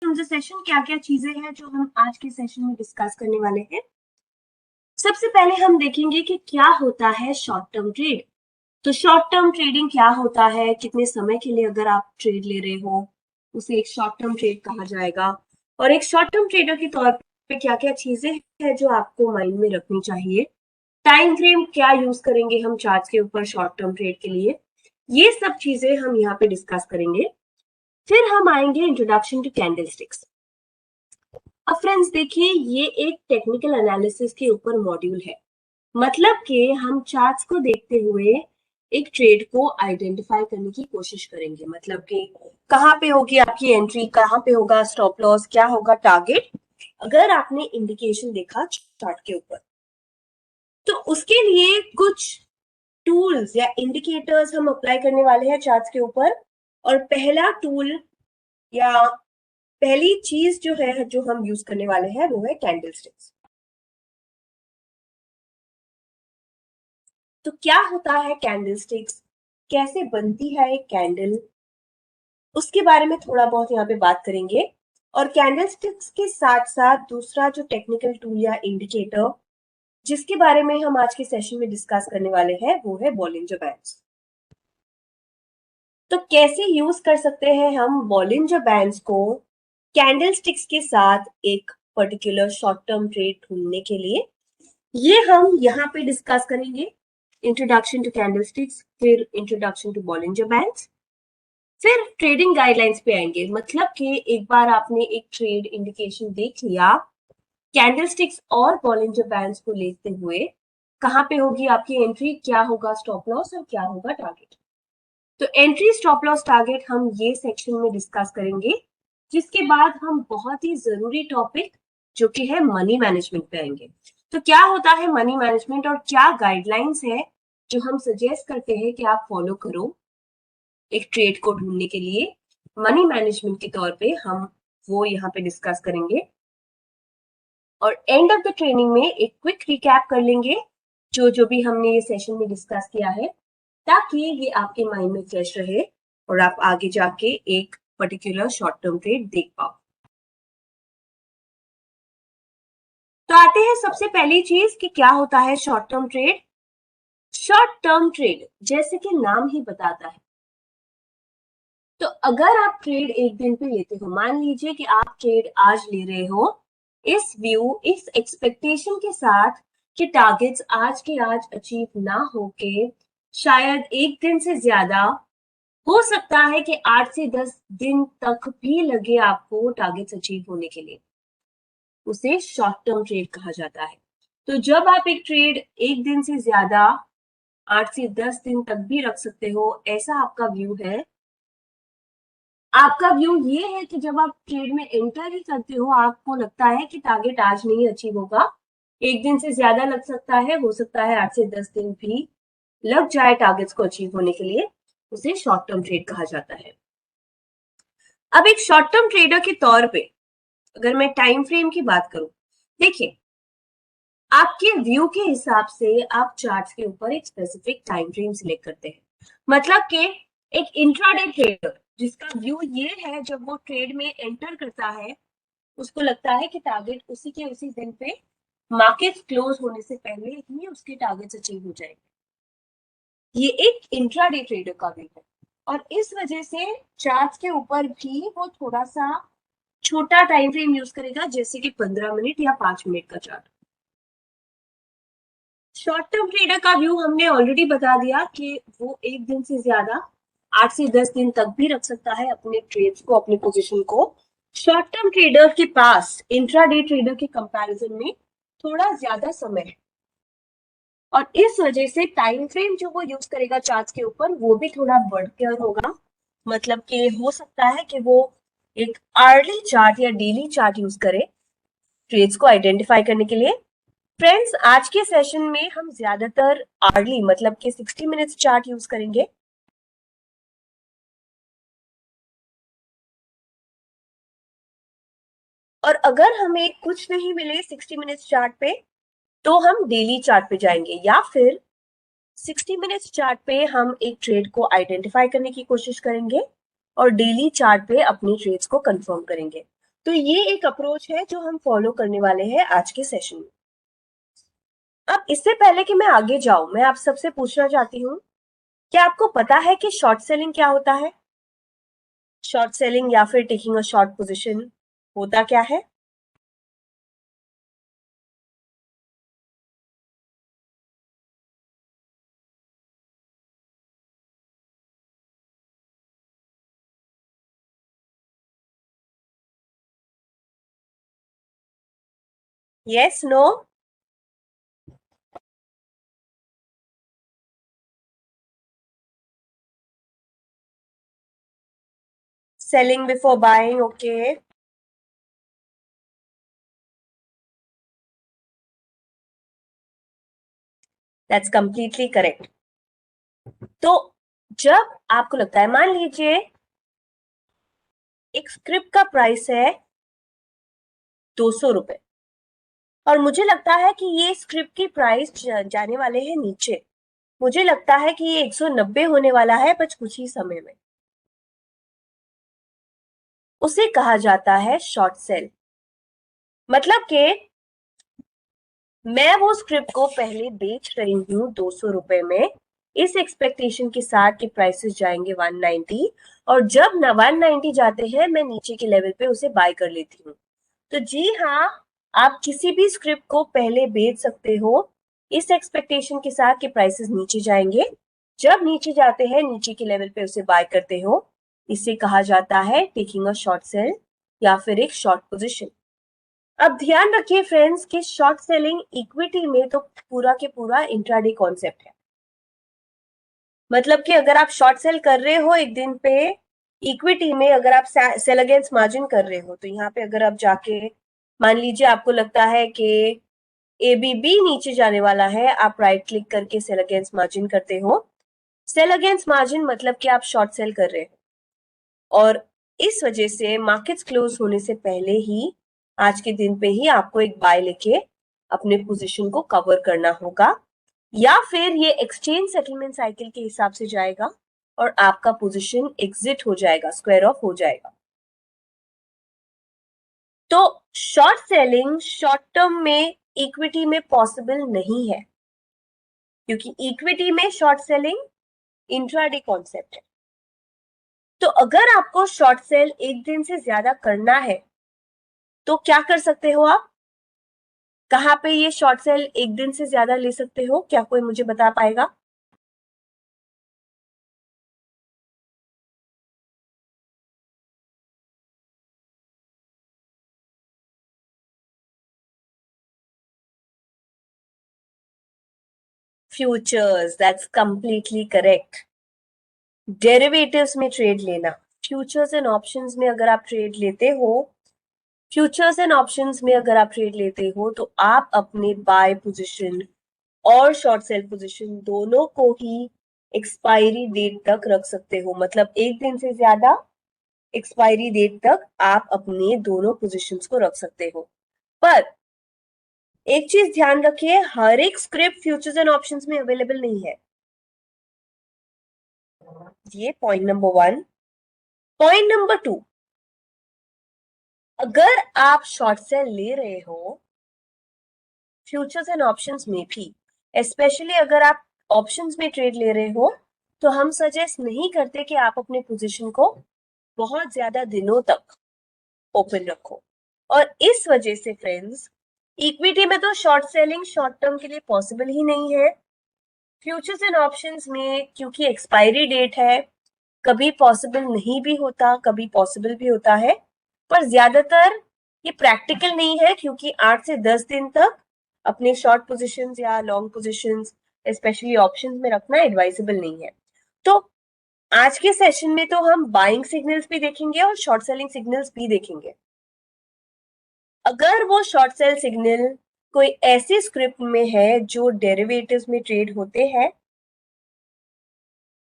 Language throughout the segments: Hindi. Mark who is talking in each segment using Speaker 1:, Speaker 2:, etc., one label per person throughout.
Speaker 1: फ्रॉम द सेशन क्या क्या चीजें हैं जो हम आज के सेशन में डिस्कस करने वाले हैं। सबसे पहले हम देखेंगे कि क्या होता है शॉर्ट टर्म ट्रेड। तो शॉर्ट टर्म ट्रेडिंग क्या होता है, कितने समय के लिए अगर आप ट्रेड ले रहे हो उसे एक शॉर्ट टर्म ट्रेड कहा जाएगा, और एक शॉर्ट टर्म ट्रेडर के तौर पे क्या क्या चीजें हैं जो आपको माइंड में रखनी चाहिए। टाइम फ्रेम क्या यूज करेंगे हम चार्ट्स के ऊपर शॉर्ट टर्म ट्रेड के लिए, ये सब चीजें हम यहाँ पे डिस्कस करेंगे। फिर हम आएंगे इंट्रोडक्शन टू कैंडलस्टिक्स। अब फ्रेंड्स देखिए, ये एक टेक्निकल एनालिसिस के ऊपर मॉड्यूल है। मतलब कि हम चार्ट्स को देखते हुए एक ट्रेड को आइडेंटिफाई करने की कोशिश करेंगे। मतलब कि कहाँ पे होगी आपकी एंट्री, कहाँ पे होगा स्टॉप लॉस, क्या होगा टारगेट, अगर आपने इंडिकेशन देखा चार्ट के ऊपर। तो उसके लिए कुछ टूल्स या इंडिकेटर्स हम अप्लाई करने वाले हैं चार्ट्स के ऊपर। और पहला टूल या पहली चीज जो है जो हम यूज करने वाले हैं वो है कैंडलस्टिक्स। तो क्या होता है कैंडलस्टिक्स, कैसे बनती है एक कैंडल, उसके बारे में थोड़ा बहुत यहाँ पे बात करेंगे। और कैंडलस्टिक्स के साथ साथ दूसरा जो टेक्निकल टूल या इंडिकेटर जिसके बारे में हम आज के सेशन में डिस्कस करने वाले हैं वो है बॉलिंजर बैंड्स। तो कैसे यूज कर सकते हैं हम बॉलिंजर बैंड्स को कैंडलस्टिक्स के साथ एक पर्टिकुलर शॉर्ट टर्म ट्रेड ढूंढने के लिए, ये हम यहाँ पे डिस्कस करेंगे। इंट्रोडक्शन टू कैंडलस्टिक्स, फिर इंट्रोडक्शन टू बॉलिंजर बैंड्स, फिर ट्रेडिंग गाइडलाइंस पे आएंगे। मतलब कि एक बार आपने एक ट्रेड इंडिकेशन देख लिया कैंडलस्टिक्स और बॉलिंजर बैंड्स को लेते हुए, कहाँ पे होगी आपकी एंट्री, क्या होगा स्टॉप लॉस और क्या होगा टारगेट। तो एंट्री, स्टॉप लॉस, टारगेट हम ये सेक्शन में डिस्कस करेंगे। जिसके बाद हम बहुत ही जरूरी टॉपिक जो कि है मनी मैनेजमेंट पे आएंगे। तो क्या होता है मनी मैनेजमेंट और क्या गाइडलाइंस है जो हम सजेस्ट करते हैं कि आप फॉलो करो एक ट्रेड को ढूंढने के लिए मनी मैनेजमेंट के तौर पे, हम वो यहाँ पे डिस्कस करेंगे। और एंड ऑफ द ट्रेनिंग में एक क्विक रिकैप कर लेंगे जो जो भी हमने ये सेशन में डिस्कस किया है, ताकि ये आपके माइंड में फ्रेश रहे और आप आगे जाके एक पर्टिकुलर शॉर्ट टर्म ट्रेड देख पाओ। तो आते हैं सबसे पहली चीज कि क्या होता है short term trade. Short term trade जैसे कि नाम ही बताता है, तो अगर आप ट्रेड एक दिन पे लेते हो, मान लीजिए कि आप ट्रेड आज ले रहे हो इस व्यू, इस एक्सपेक्टेशन के साथ कि टारगेट्स आज के आज अचीव ना होके शायद एक दिन से ज्यादा हो सकता है कि 8 से 10 दिन तक भी लगे आपको टारगेट्स अचीव होने के लिए, उसे शॉर्ट टर्म ट्रेड कहा जाता है। तो जब आप एक ट्रेड एक दिन से ज्यादा 8 से 10 दिन तक भी रख सकते हो, ऐसा आपका व्यू है। आपका व्यू ये है कि जब आप ट्रेड में एंटर ही करते हो आपको लगता है कि टारगेट आज नहीं अचीव होगा, एक दिन से ज्यादा लग सकता है, हो सकता है 8 से 10 दिन भी लग जाए टारगेट्स को अचीव होने के लिए, उसे शॉर्ट टर्म ट्रेड कहा जाता है। अब एक शॉर्ट टर्म ट्रेडर के तौर पे अगर मैं टाइम फ्रेम की बात करूं, देखिए आपके व्यू के हिसाब से आप चार्ट्स के ऊपर एक स्पेसिफिक टाइम फ्रेम सिलेक्ट करते हैं। मतलब कि एक इंट्राडे ट्रेडर जिसका व्यू ये है, जब वो ट्रेड में एंटर करता है उसको लगता है कि टारगेट उसी के उसी दिन पे मार्केट क्लोज होने से पहले ही उसके टारगेट्स अचीव हो जाएंगे। ये एक इंट्राडे ट्रेडर का व्यू है और इस वजह से चार्ट्स के ऊपर भी वो थोड़ा सा छोटा टाइम फ्रेम यूज करेगा, जैसे कि 15 मिनट या 5 मिनट का चार्ट। शॉर्ट टर्म ट्रेडर का व्यू हमने ऑलरेडी बता दिया कि वो एक दिन से ज्यादा 8 से 10 दिन तक भी रख सकता है अपने ट्रेड्स को, अपनी पोजीशन को। शॉर्ट टर्म ट्रेडर के पास इंट्राडे ट्रेडर के कंपैरिजन में थोड़ा ज्यादा समय है और इस वजह से टाइम फ्रेम जो वो यूज करेगा चार्ट्स के ऊपर वो भी थोड़ा बढ़कर होगा। मतलब कि हो सकता है कि वो एक अर्ली चार्ट या डेली चार्ट यूज करे ट्रेड्स को आइडेंटिफाई करने के लिए। फ्रेंड्स आज के सेशन में हम ज्यादातर आर्ली मतलब कि 60 मिनट्स चार्ट यूज करेंगे। और अगर हमें कुछ नहीं मिले 60 मिनट्स चार्ट पे तो हम डेली चार्ट पे जाएंगे, या फिर 60 मिनट्स चार्ट पे हम एक ट्रेड को आइडेंटिफाई करने की कोशिश करेंगे और डेली चार्ट पे अपनी ट्रेड्स को कंफर्म करेंगे। तो ये एक अप्रोच है जो हम फॉलो करने वाले हैं आज के सेशन में। अब इससे पहले कि मैं आगे जाऊं, मैं आप सबसे पूछना चाहती हूँ, क्या आपको पता है कि शॉर्ट सेलिंग क्या होता है? शॉर्ट सेलिंग या फिर टेकिंग अ शॉर्ट पोजीशन होता क्या है? Yes, no? Selling before buying, okay. That's completely correct. तो जब आपको लगता है, मान लीजिए एक स्क्रिप्ट का प्राइस है 200 रुपए, और मुझे लगता है कि ये स्क्रिप्ट की प्राइस जाने वाले हैं नीचे। मुझे लगता है कि ये 190 होने वाला है बस कुछ ही समय में। उसे कहा जाता है शॉर्ट सेल। मतलब कि मैं वो स्क्रिप्ट को पहले बेच रही हूँ 200 रुपए में, इस एक्सपेक्टेशन के साथ कि प्राइसेस जाएंगे 190, और जब 190 जाते हैं मैं नीचे के लेवल पे उसे बाय कर लेती हूँ। तो जी हाँ, आप किसी भी स्क्रिप्ट को पहले बेच सकते हो इस एक्सपेक्टेशन के साथ कि प्राइसेस नीचे जाएंगे। जब नीचे जाते हैं, नीचे के लेवल पे उसे बाय करते हो। इसे कहा जाता है टेकिंग अ शॉर्ट सेल या फिर एक शॉर्ट पोजीशन। अब ध्यान रखिए फ्रेंड्स कि शॉर्ट सेलिंग इक्विटी में तो पूरा के पूरा इंट्राडे कॉन्सेप्ट है। मतलब कि अगर आप शॉर्ट सेल कर रहे हो एक दिन पे इक्विटी में, अगर आप सेल अगेंस्ट मार्जिन कर रहे हो, तो यहाँ पे अगर आप जाके मान लीजिए आपको लगता है कि एबीबी नीचे जाने वाला है, आप राइट क्लिक करके सेल अगेंस्ट मार्जिन करते हो। सेल अगेंस्ट मार्जिन मतलब कि आप शॉर्ट सेल कर रहे हो, और इस वजह से मार्केट्स क्लोज होने से पहले ही, आज के दिन पे ही आपको एक बाय लेके अपने पोजीशन को कवर करना होगा, या फिर ये एक्सचेंज सेटलमेंट साइकिल के हिसाब से जाएगा और आपका पोजीशन एग्जिट हो जाएगा, स्क्वायर ऑफ हो जाएगा। तो शॉर्ट सेलिंग शॉर्ट टर्म में इक्विटी में पॉसिबल नहीं है, क्योंकि इक्विटी में शॉर्ट सेलिंग इंट्राडे कॉन्सेप्ट है। तो अगर आपको शॉर्ट सेल एक दिन से ज्यादा करना है तो क्या कर सकते हो आप? कहाँ पे ये शॉर्ट सेल एक दिन से ज्यादा ले सकते हो? क्या कोई मुझे बता पाएगा? Futures, that's completely correct. Derivatives में ट्रेड लेना, फ्यूचर्स एंड ऑप्शंस में अगर आप ट्रेड लेते हो, फ्यूचर्स एंड ऑप्शंस में अगर आप ट्रेड लेते हो तो आप अपने बाय पोजीशन और शॉर्ट सेल पोजीशन दोनों को ही एक्सपायरी डेट तक रख सकते हो। मतलब एक दिन से ज्यादा एक्सपायरी डेट तक आप अपने दोनों पोजीशंस को रख सकते हो। पर एक चीज ध्यान रखिए, हर एक स्क्रिप्ट फ्यूचर्स एंड ऑप्शंस में अवेलेबल नहीं है। ये पॉइंट नंबर 1। पॉइंट नंबर 2, अगर आप शॉर्ट सेल ले रहे हो फ्यूचर्स एंड ऑप्शंस में भी, स्पेशली अगर आप ऑप्शंस में ट्रेड ले रहे हो, तो हम सजेस्ट नहीं करते कि आप अपने पोजीशन को बहुत ज्यादा दिनों तक ओपन रखो। और इस वजह से फ्रेंड्स, इक्विटी में तो शॉर्ट सेलिंग शॉर्ट टर्म के लिए पॉसिबल ही नहीं है। फ्यूचर्स एंड ऑप्शंस में क्योंकि एक्सपायरी डेट है, कभी पॉसिबल नहीं भी होता, कभी पॉसिबल भी होता है, पर ज्यादातर ये प्रैक्टिकल नहीं है, क्योंकि 8 से 10 दिन तक अपने शॉर्ट पोजीशंस या लॉन्ग पोजीशंस स्पेशली ऑप्शंस में रखना एडवाइजेबल नहीं है। तो आज के सेशन में तो हम बाइंग सिग्नल्स भी देखेंगे और शॉर्ट सेलिंग सिग्नल्स भी देखेंगे। अगर वो शॉर्ट सेल सिग्नल कोई ऐसी स्क्रिप्ट में है जो डेरिवेटिव्स में ट्रेड होते हैं,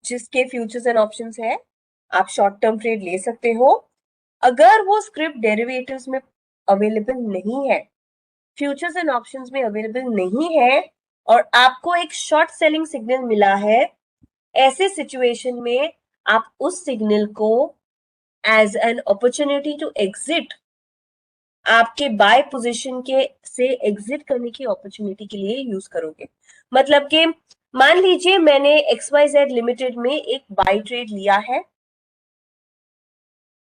Speaker 1: जिसके फ्यूचर्स एंड ऑप्शंस है, आप शॉर्ट टर्म ट्रेड ले सकते हो। अगर वो स्क्रिप्ट डेरिवेटिव्स में अवेलेबल नहीं है, फ्यूचर्स एंड ऑप्शंस में अवेलेबल नहीं है, और आपको एक शॉर्ट सेलिंग सिग्नल मिला है, ऐसे सिचुएशन में आप उस सिग्नल को as an opportunity to exit आपके बाय पोजीशन के से एग्जिट करने की अपॉर्चुनिटी के लिए यूज करोगे। मतलब कि मान लीजिए मैंने XYZ लिमिटेड में एक बाय ट्रेड लिया है,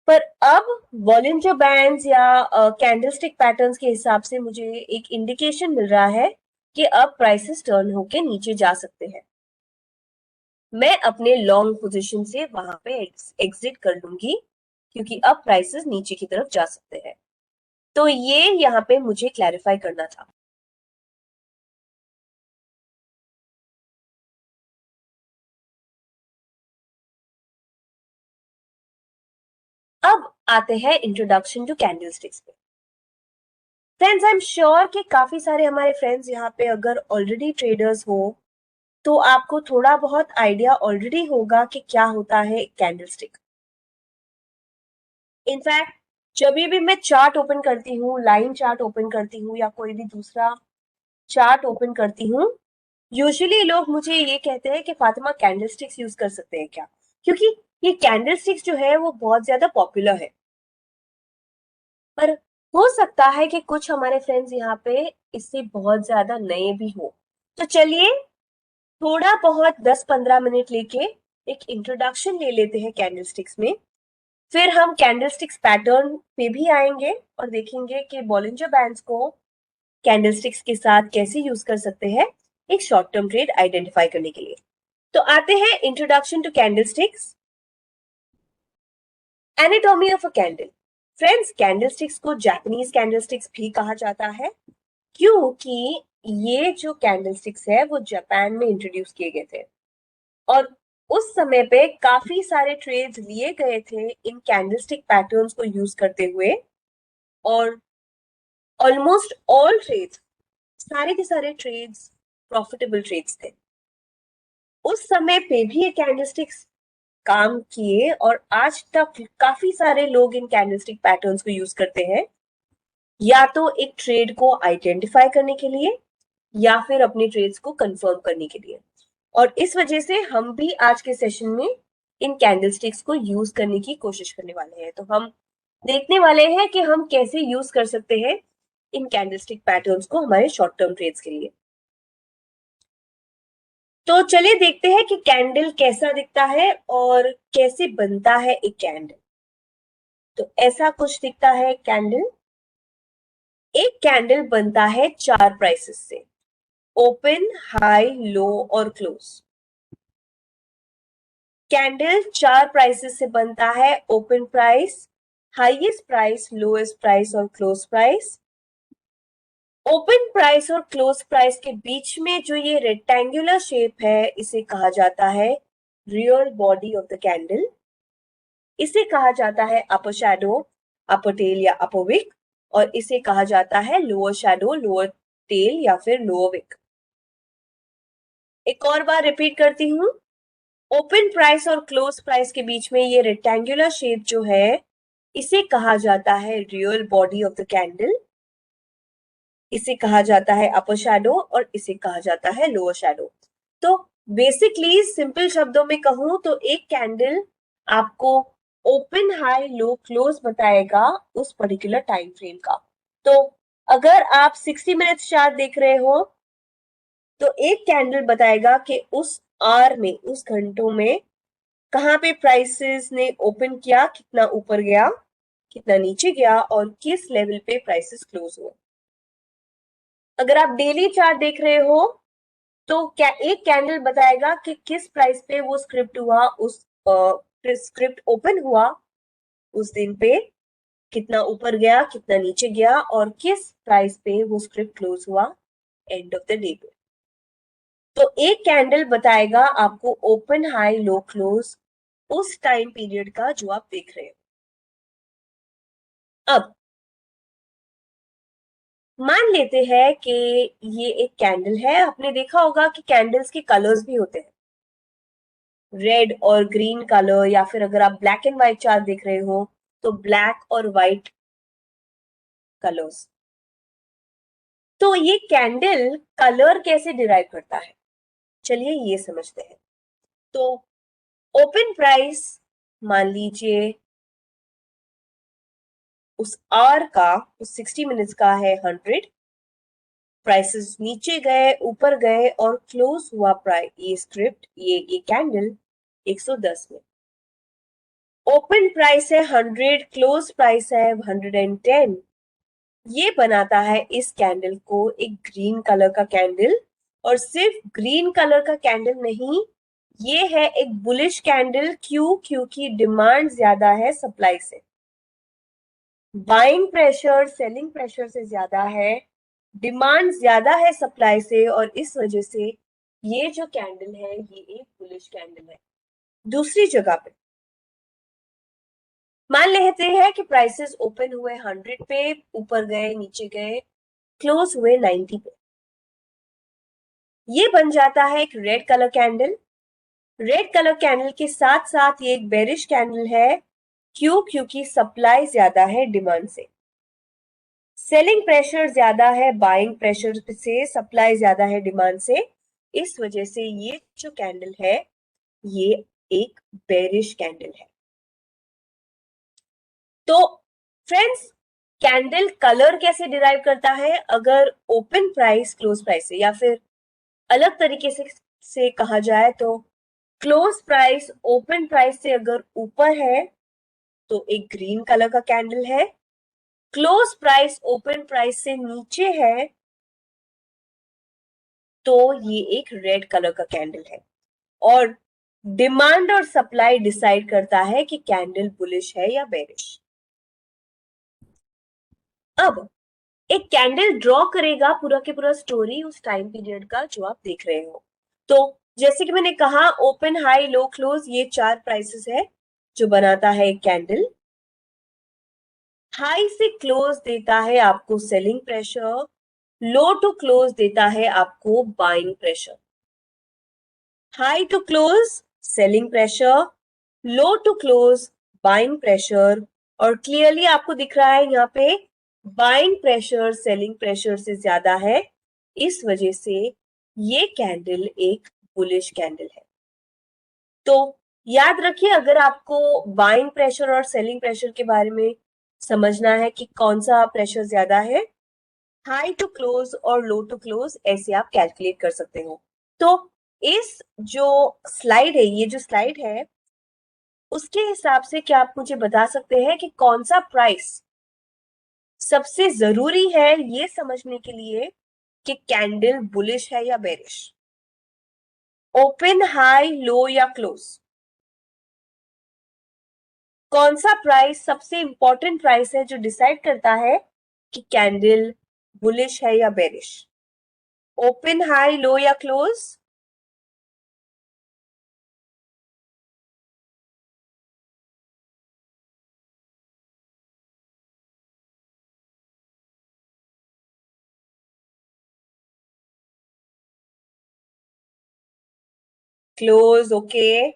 Speaker 1: पर अब वॉलिंजर बैंड्स या कैंडलस्टिक पैटर्न्स के हिसाब से मुझे एक इंडिकेशन मिल रहा है कि अब प्राइसेस टर्न होके नीचे जा सकते हैं। मैं अपने लॉन्ग पोजीशन से वहां पे एग्जिट कर लूंगी, क्योंकि अब प्राइसेस नीचे की तरफ जा सकते हैं। तो ये यहाँ पे मुझे क्लैरिफाई करना था। अब आते हैं इंट्रोडक्शन टू कैंडलस्टिक्स पे। फ्रेंड्स, आई एम श्योर कि काफी सारे हमारे फ्रेंड्स यहाँ पे अगर ऑलरेडी ट्रेडर्स हो तो आपको थोड़ा बहुत आइडिया ऑलरेडी होगा कि क्या होता है कैंडलस्टिक। इनफैक्ट जब भी मैं चार्ट ओपन करती हूँ, लाइन चार्ट ओपन करती हूँ या कोई भी दूसरा चार्ट ओपन करती हूँ, यूजुअली लोग मुझे ये कहते हैं कि फातिमा कैंडलस्टिक्स यूज कर सकते हैं क्या, क्योंकि ये कैंडलस्टिक्स जो है वो बहुत ज्यादा पॉपुलर है। पर हो सकता है कि कुछ हमारे फ्रेंड्स यहाँ पे इससे बहुत ज्यादा नए भी हो। तो चलिए थोड़ा बहुत 10-15 मिनट लेके एक इंट्रोडक्शन ले लेते हैं कैंडलस्टिक्स में। फिर हम कैंडलस्टिक्स पैटर्न पे भी आएंगे और देखेंगे कि बॉलिंजर बैंड्स को कैंडलस्टिक्स के साथ कैसे यूज कर सकते हैं एक शॉर्ट टर्म ट्रेड आइडेंटिफाई करने के लिए। तो आते हैं introduction to candlesticks. Anatomy of a candle. Friends, candlesticks को जापानीज कैंडलस्टिक्स भी कहा जाता है, क्योंकि ये जो कैंडलस्टिक्स है वो जापान में इंट्रोड्यूस किए गए थे और उस समय पे काफी सारे ट्रेड्स लिए गए थे इन कैंडलस्टिक पैटर्न्स को यूज करते हुए। और ऑलमोस्ट ऑल ट्रेड्स, सारे के सारे ट्रेड्स प्रॉफिटेबल ट्रेड्स थे। उस समय पे भी ये कैंडलस्टिक्स काम किए और आज तक काफी सारे लोग इन कैंडलस्टिक पैटर्न्स को यूज करते हैं, या तो एक ट्रेड को आइडेंटिफाई करने के लिए या फिर अपने ट्रेड्स को कंफर्म करने के लिए। और इस वजह से हम भी आज के सेशन में इन कैंडलस्टिक्स को यूज करने की कोशिश करने वाले हैं। तो हम देखने वाले हैं कि हम कैसे यूज कर सकते हैं इन कैंडलस्टिक पैटर्न्स को हमारे शॉर्ट टर्म ट्रेड्स के लिए। तो चलिए देखते हैं कि कैंडल कैसा दिखता है और कैसे बनता है एक कैंडल। तो ऐसा कुछ दिखता है कैंडल। एक कैंडल बनता है 4 प्राइसेस से, ओपन, हाई, लो और क्लोज। कैंडल 4 प्राइसेस से बनता है, open price, highest price, lowest price और क्लोज प्राइस। ओपन प्राइस और क्लोज प्राइस के बीच में जो ये रेक्टेंगुलर शेप है इसे कहा जाता है real body of the candle. इसे कहा जाता है अपर शैडो, अपर टेल या अपर विक, और इसे कहा जाता है लोअर शैडो, लोअर टेल या फिर लोअर विक। एक और बार रिपीट करती हूँ, ओपन प्राइस और क्लोज प्राइस के बीच में ये रेक्टेंगुलर शेप जो है इसे कहा जाता है real body of the candle. इसे कहा जाता है अपर शैडो और इसे कहा जाता है लोअर शैडो। तो बेसिकली सिंपल शब्दों में कहूं तो एक कैंडल आपको ओपन, हाई, लो, क्लोज बताएगा उस पर्टिकुलर टाइम फ्रेम का। तो अगर आप 60 मिनट्स चार्ट देख रहे हो तो एक कैंडल बताएगा कि उस आवर में, उस घंटों में कहाँ पे प्राइसेस ने ओपन किया, कितना ऊपर गया, कितना नीचे गया और किस लेवल पे प्राइसेस क्लोज हुए। अगर आप डेली चार्ट देख रहे हो तो क्या एक कैंडल बताएगा कि किस प्राइस पे वो स्क्रिप्ट हुआ, उस स्क्रिप्ट ओपन हुआ उस दिन पे, कितना ऊपर गया, कितना नीचे गया और किस प्राइस पे वो स्क्रिप्ट क्लोज हुआ एंड ऑफ द डे पे। तो एक कैंडल बताएगा आपको ओपन, हाई, लो, क्लोज उस टाइम पीरियड का जो आप देख रहे हो। अब मान लेते हैं कि ये एक कैंडल है। आपने देखा होगा कि कैंडल्स के कलर्स भी होते हैं, रेड और ग्रीन कलर, या फिर अगर आप ब्लैक एंड व्हाइट चार्ट देख रहे हो तो ब्लैक और व्हाइट कलर्स। तो ये कैंडल कलर कैसे डिराइव करता है, चलिए ये समझते हैं। तो ओपन प्राइस मान लीजिए उस आर का, उस 60 मिनट्स का है 100, प्राइसेस नीचे गए ऊपर गए और क्लोज हुआ प्राइस, ये स्क्रिप्ट, ये कैंडल 110 में। ओपन प्राइस है 100, क्लोज प्राइस है 110। ये बनाता है इस कैंडल को एक ग्रीन कलर का कैंडल, और सिर्फ ग्रीन कलर का कैंडल नहीं, ये है एक बुलिश कैंडल। क्यों? क्योंकि डिमांड ज्यादा है सप्लाई से, बाइंग प्रेशर सेलिंग प्रेशर से ज्यादा है, डिमांड ज्यादा है सप्लाई से, और इस वजह से ये जो कैंडल है ये एक बुलिश कैंडल है। दूसरी जगह पे मान लेते हैं कि प्राइसेस ओपन हुए 100 पे, ऊपर गए नीचे गए, क्लोज हुए 90 पे, ये बन जाता है एक red colour candle. Red colour candle के साथ साथ ये एक बेरिश कैंडल है। क्यों? क्योंकि सप्लाई ज्यादा है डिमांड से, सेलिंग प्रेशर ज्यादा है बाइंग प्रेशर से, सप्लाई ज्यादा है डिमांड से, इस वजह से ये जो कैंडल है ये एक बेरिश कैंडल है। तो फ्रेंड्स, कैंडल कलर कैसे डिराइव करता है? अगर ओपन प्राइस क्लोज प्राइस से, या फिर अलग तरीके से कहा जाए तो क्लोज प्राइस ओपन प्राइस से अगर ऊपर है तो एक ग्रीन कलर का कैंडल है, क्लोज प्राइस ओपन प्राइस से नीचे है तो ये एक रेड कलर का कैंडल है। और डिमांड और सप्लाई डिसाइड करता है कि कैंडल बुलिश है या बेरिश। अब एक कैंडल ड्रॉ करेगा पूरा के पूरा स्टोरी उस टाइम पीरियड का जो आप देख रहे हो। तो जैसे कि मैंने कहा, ओपन हाई लो क्लोज ये 4 प्राइसेस है जो बनाता है एक कैंडल। हाई से क्लोज देता है आपको selling pressure, low to close देता है आपको buying pressure. High to close selling pressure, low to close buying pressure, और क्लियरली आपको दिख रहा है यहाँ पे बाइंग प्रेशर सेलिंग प्रेशर से ज्यादा है, इस वजह से ये कैंडल एक बुलिश कैंडल है। तो याद रखिए, अगर आपको बाइंग प्रेशर और सेलिंग प्रेशर के बारे में समझना है कि कौन सा प्रेशर ज्यादा है, हाई टू क्लोज और लो टू क्लोज ऐसे आप कैलकुलेट कर सकते हो। तो इस जो स्लाइड है, ये जो स्लाइड है उसके हिसाब से क्या आप मुझे बता सकते हैं कि कौन सा प्राइस सबसे जरूरी है ये समझने के लिए कि कैंडल बुलिश है या बेरिश? ओपन हाई लो या क्लोज? कौन सा प्राइस सबसे इंपॉर्टेंट प्राइस है जो डिसाइड करता है कि कैंडल बुलिश है या बेरिश? ओपन हाई लो या close? Close, okay.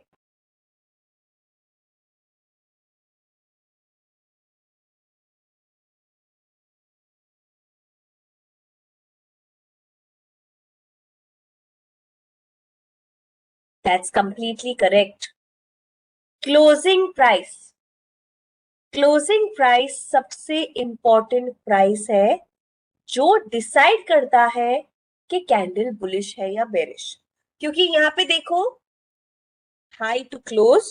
Speaker 1: That's completely correct. Closing price, closing price सबसे इंपॉर्टेंट प्राइस है जो डिसाइड करता है कि कैंडल बुलिश है या बेरिश। क्योंकि यहाँ पे देखो, high to close,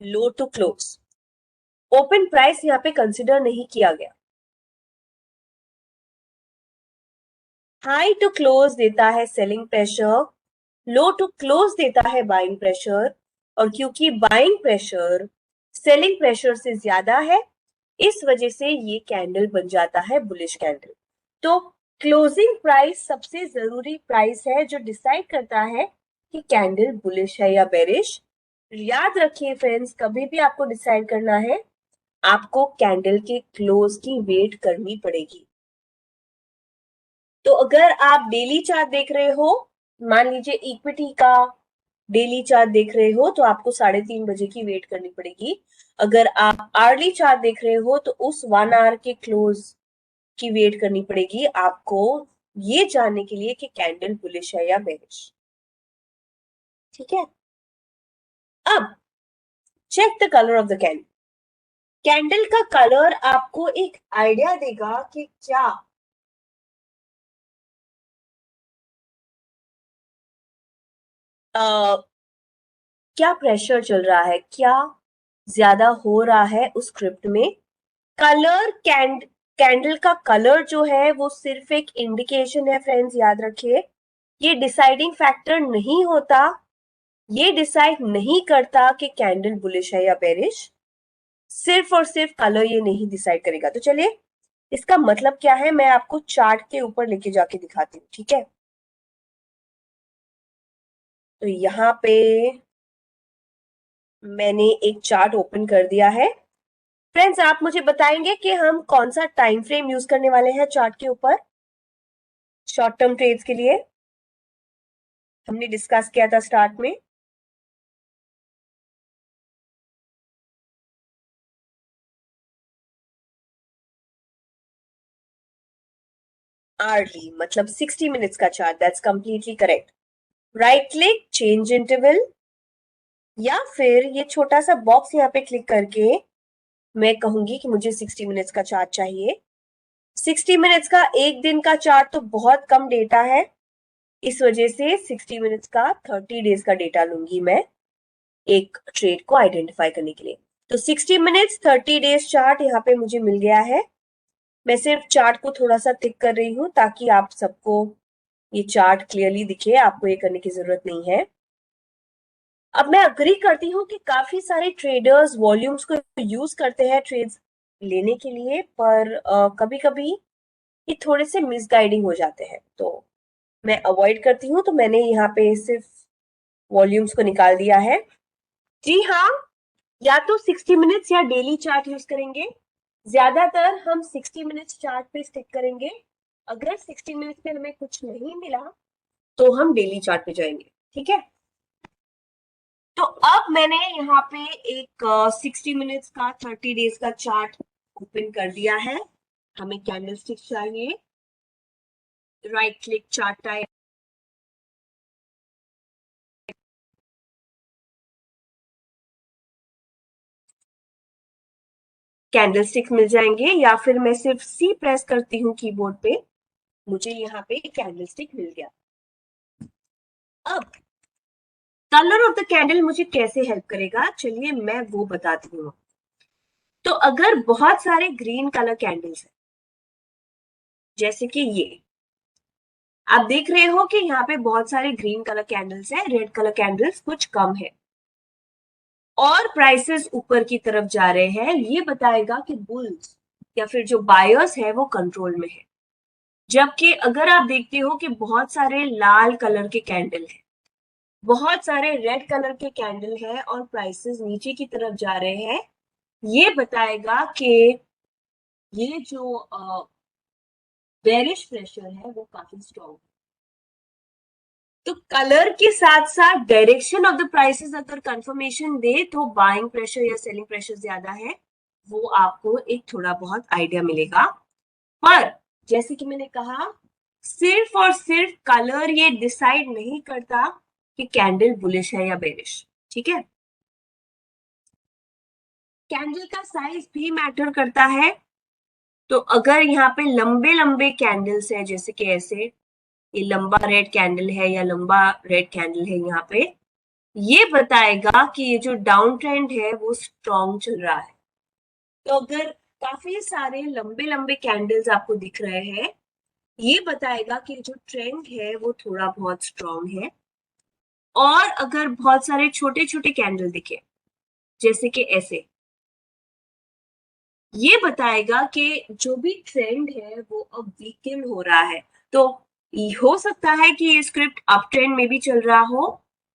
Speaker 1: low to close, open price यहाँ पे कंसिडर नहीं किया गया। हाई टू क्लोज देता है selling pressure, low to close देता है बाइंग प्रेशर, और क्योंकि बाइंग प्रेशर सेलिंग प्रेशर से ज्यादा है, इस वजह से ये कैंडल बन जाता है बुलिश कैंडल। तो क्लोजिंग प्राइस सबसे जरूरी प्राइस है जो डिसाइड करता है कि कैंडल बुलिश है या बेरिश। याद रखिए फ्रेंड्स, कभी भी आपको डिसाइड करना है आपको कैंडल के क्लोज की वेट करनी पड़ेगी। तो अगर आप डेली चार्ट देख रहे हो, मान लीजिए इक्विटी का डेली चार्ट देख रहे हो, तो आपको 3:30 बजे की वेट करनी पड़ेगी। अगर आप आर्ली चार्ट देख रहे हो तो उस 1 आवर के क्लोज की वेट करनी पड़ेगी आपको, ये जानने के लिए कि कैंडल बुलिश है या बेरिश। ठीक है। अब check the colour of the candle. Candle का कलर आपको एक आइडिया देगा कि क्या प्रेशर चल रहा है, क्या ज्यादा हो रहा है उस स्क्रिप्ट में। कलर कैंडल का कलर जो है वो सिर्फ एक इंडिकेशन है फ्रेंड्स, याद रखिए। ये डिसाइडिंग फैक्टर नहीं होता, ये डिसाइड नहीं करता कि कैंडल बुलिश है या बेरिश। सिर्फ और सिर्फ कलर ये नहीं डिसाइड करेगा। तो चलिए इसका मतलब क्या है मैं आपको चार्ट के ऊपर लेके जाके दिखाती हूँ, ठीक है। तो यहाँ पे मैंने एक चार्ट ओपन कर दिया है। फ्रेंड्स आप मुझे बताएंगे कि हम कौन सा टाइम फ्रेम यूज करने वाले हैं चार्ट के ऊपर शॉर्ट टर्म ट्रेड्स के लिए। हमने डिस्कस किया था स्टार्ट में आरली, मतलब 60 मिनट्स का chart. That's completely correct. Right click, change interval, या फिर ये छोटा सा बॉक्स यहाँ पे क्लिक करके मैं कहूंगी कि मुझे 60 मिनट्स का चार्ट चाहिए। 60 मिनट्स का एक दिन का चार्ट तो बहुत कम डेटा है, इस वजह से 60 मिनट्स का 30 डेज का डेटा लूंगी मैं एक ट्रेड को आइडेंटिफाई करने के लिए। तो 60 मिनट्स 30 डेज चार्ट यहाँ पे मुझे मिल गया है। मैं सिर्फ चार्ट को थोड़ा सा टिक कर रही हूँ ताकि आप सबको ये चार्ट क्लियरली दिखे, आपको ये करने की जरूरत नहीं है। अब मैं अग्री करती हूँ कि काफी सारे ट्रेडर्स वॉल्यूम्स को यूज करते हैं ट्रेड्स लेने के लिए, पर कभी कभी ये थोड़े से मिसगाइडिंग हो जाते हैं, तो मैं अवॉइड करती हूँ। तो मैंने यहाँ पे सिर्फ वॉल्यूम्स को निकाल दिया है। जी हाँ, या तो 60 मिनट्स या डेली चार्ट यूज करेंगे। ज्यादातर हम 60 मिनट्स चार्ट पे स्टिक करेंगे। अगर 60 मिनट्स में हमें कुछ नहीं मिला तो हम डेली चार्ट पे जाएंगे, ठीक है। तो अब मैंने यहाँ पे एक 60 मिनट्स का 30 डेज का चार्ट ओपन कर दिया है। हमें कैंडल स्टिक चाहिए। Right click, chart type, candlestick मिल जाएंगे, या फिर मैं सिर्फ सी प्रेस करती हूँ कीबोर्ड पे, मुझे यहाँ पे कैंडल स्टिक मिल गया। अब कलर ऑफ द कैंडल मुझे कैसे हेल्प करेगा, चलिए मैं वो बताती हूँ। तो अगर बहुत सारे ग्रीन कलर कैंडल्स हैं, जैसे कि ये आप देख रहे हो कि यहाँ पे बहुत सारे ग्रीन कलर कैंडल्स हैं, रेड कलर कैंडल्स कुछ कम है और प्राइसेस ऊपर की तरफ जा रहे हैं, ये बताएगा कि बुल्स या फिर जो बायर्स है वो कंट्रोल में है। जबकि अगर आप देखते हो कि बहुत सारे लाल कलर के कैंडल है, बहुत सारे रेड कलर के कैंडल है और प्राइसेस नीचे की तरफ जा रहे हैं, ये बताएगा कि ये जो बेरिश प्रेशर है वो काफी स्ट्रॉन्ग है। तो कलर के साथ साथ डायरेक्शन ऑफ द प्राइसेस अगर कंफर्मेशन दे तो बाइंग प्रेशर या सेलिंग प्रेशर ज्यादा है, वो आपको एक थोड़ा बहुत आइडिया मिलेगा। पर जैसे कि मैंने कहा, सिर्फ और सिर्फ कलर ये डिसाइड नहीं करता कि कैंडल बुलिश है या बेरिश, ठीक है। कैंडल का साइज भी मैटर करता है। तो अगर यहाँ पे लंबे लंबे कैंडल्स है, जैसे कि ऐसे ये लंबा रेड कैंडल है या लंबा रेड कैंडल है यहाँ पे, ये बताएगा कि ये जो डाउन ट्रेंड है वो स्ट्रॉन्ग चल रहा है। तो अगर काफी सारे लंबे लंबे कैंडल्स आपको दिख रहे हैं, ये बताएगा कि जो ट्रेंड है वो थोड़ा बहुत स्ट्रॉन्ग है। और अगर बहुत सारे छोटे छोटे कैंडल दिखे, जैसे कि ऐसे, ये बताएगा कि जो भी ट्रेंड है वो अब वीकेंड हो रहा है। तो हो सकता है कि ये स्क्रिप्ट अप ट्रेंड में भी चल रहा हो,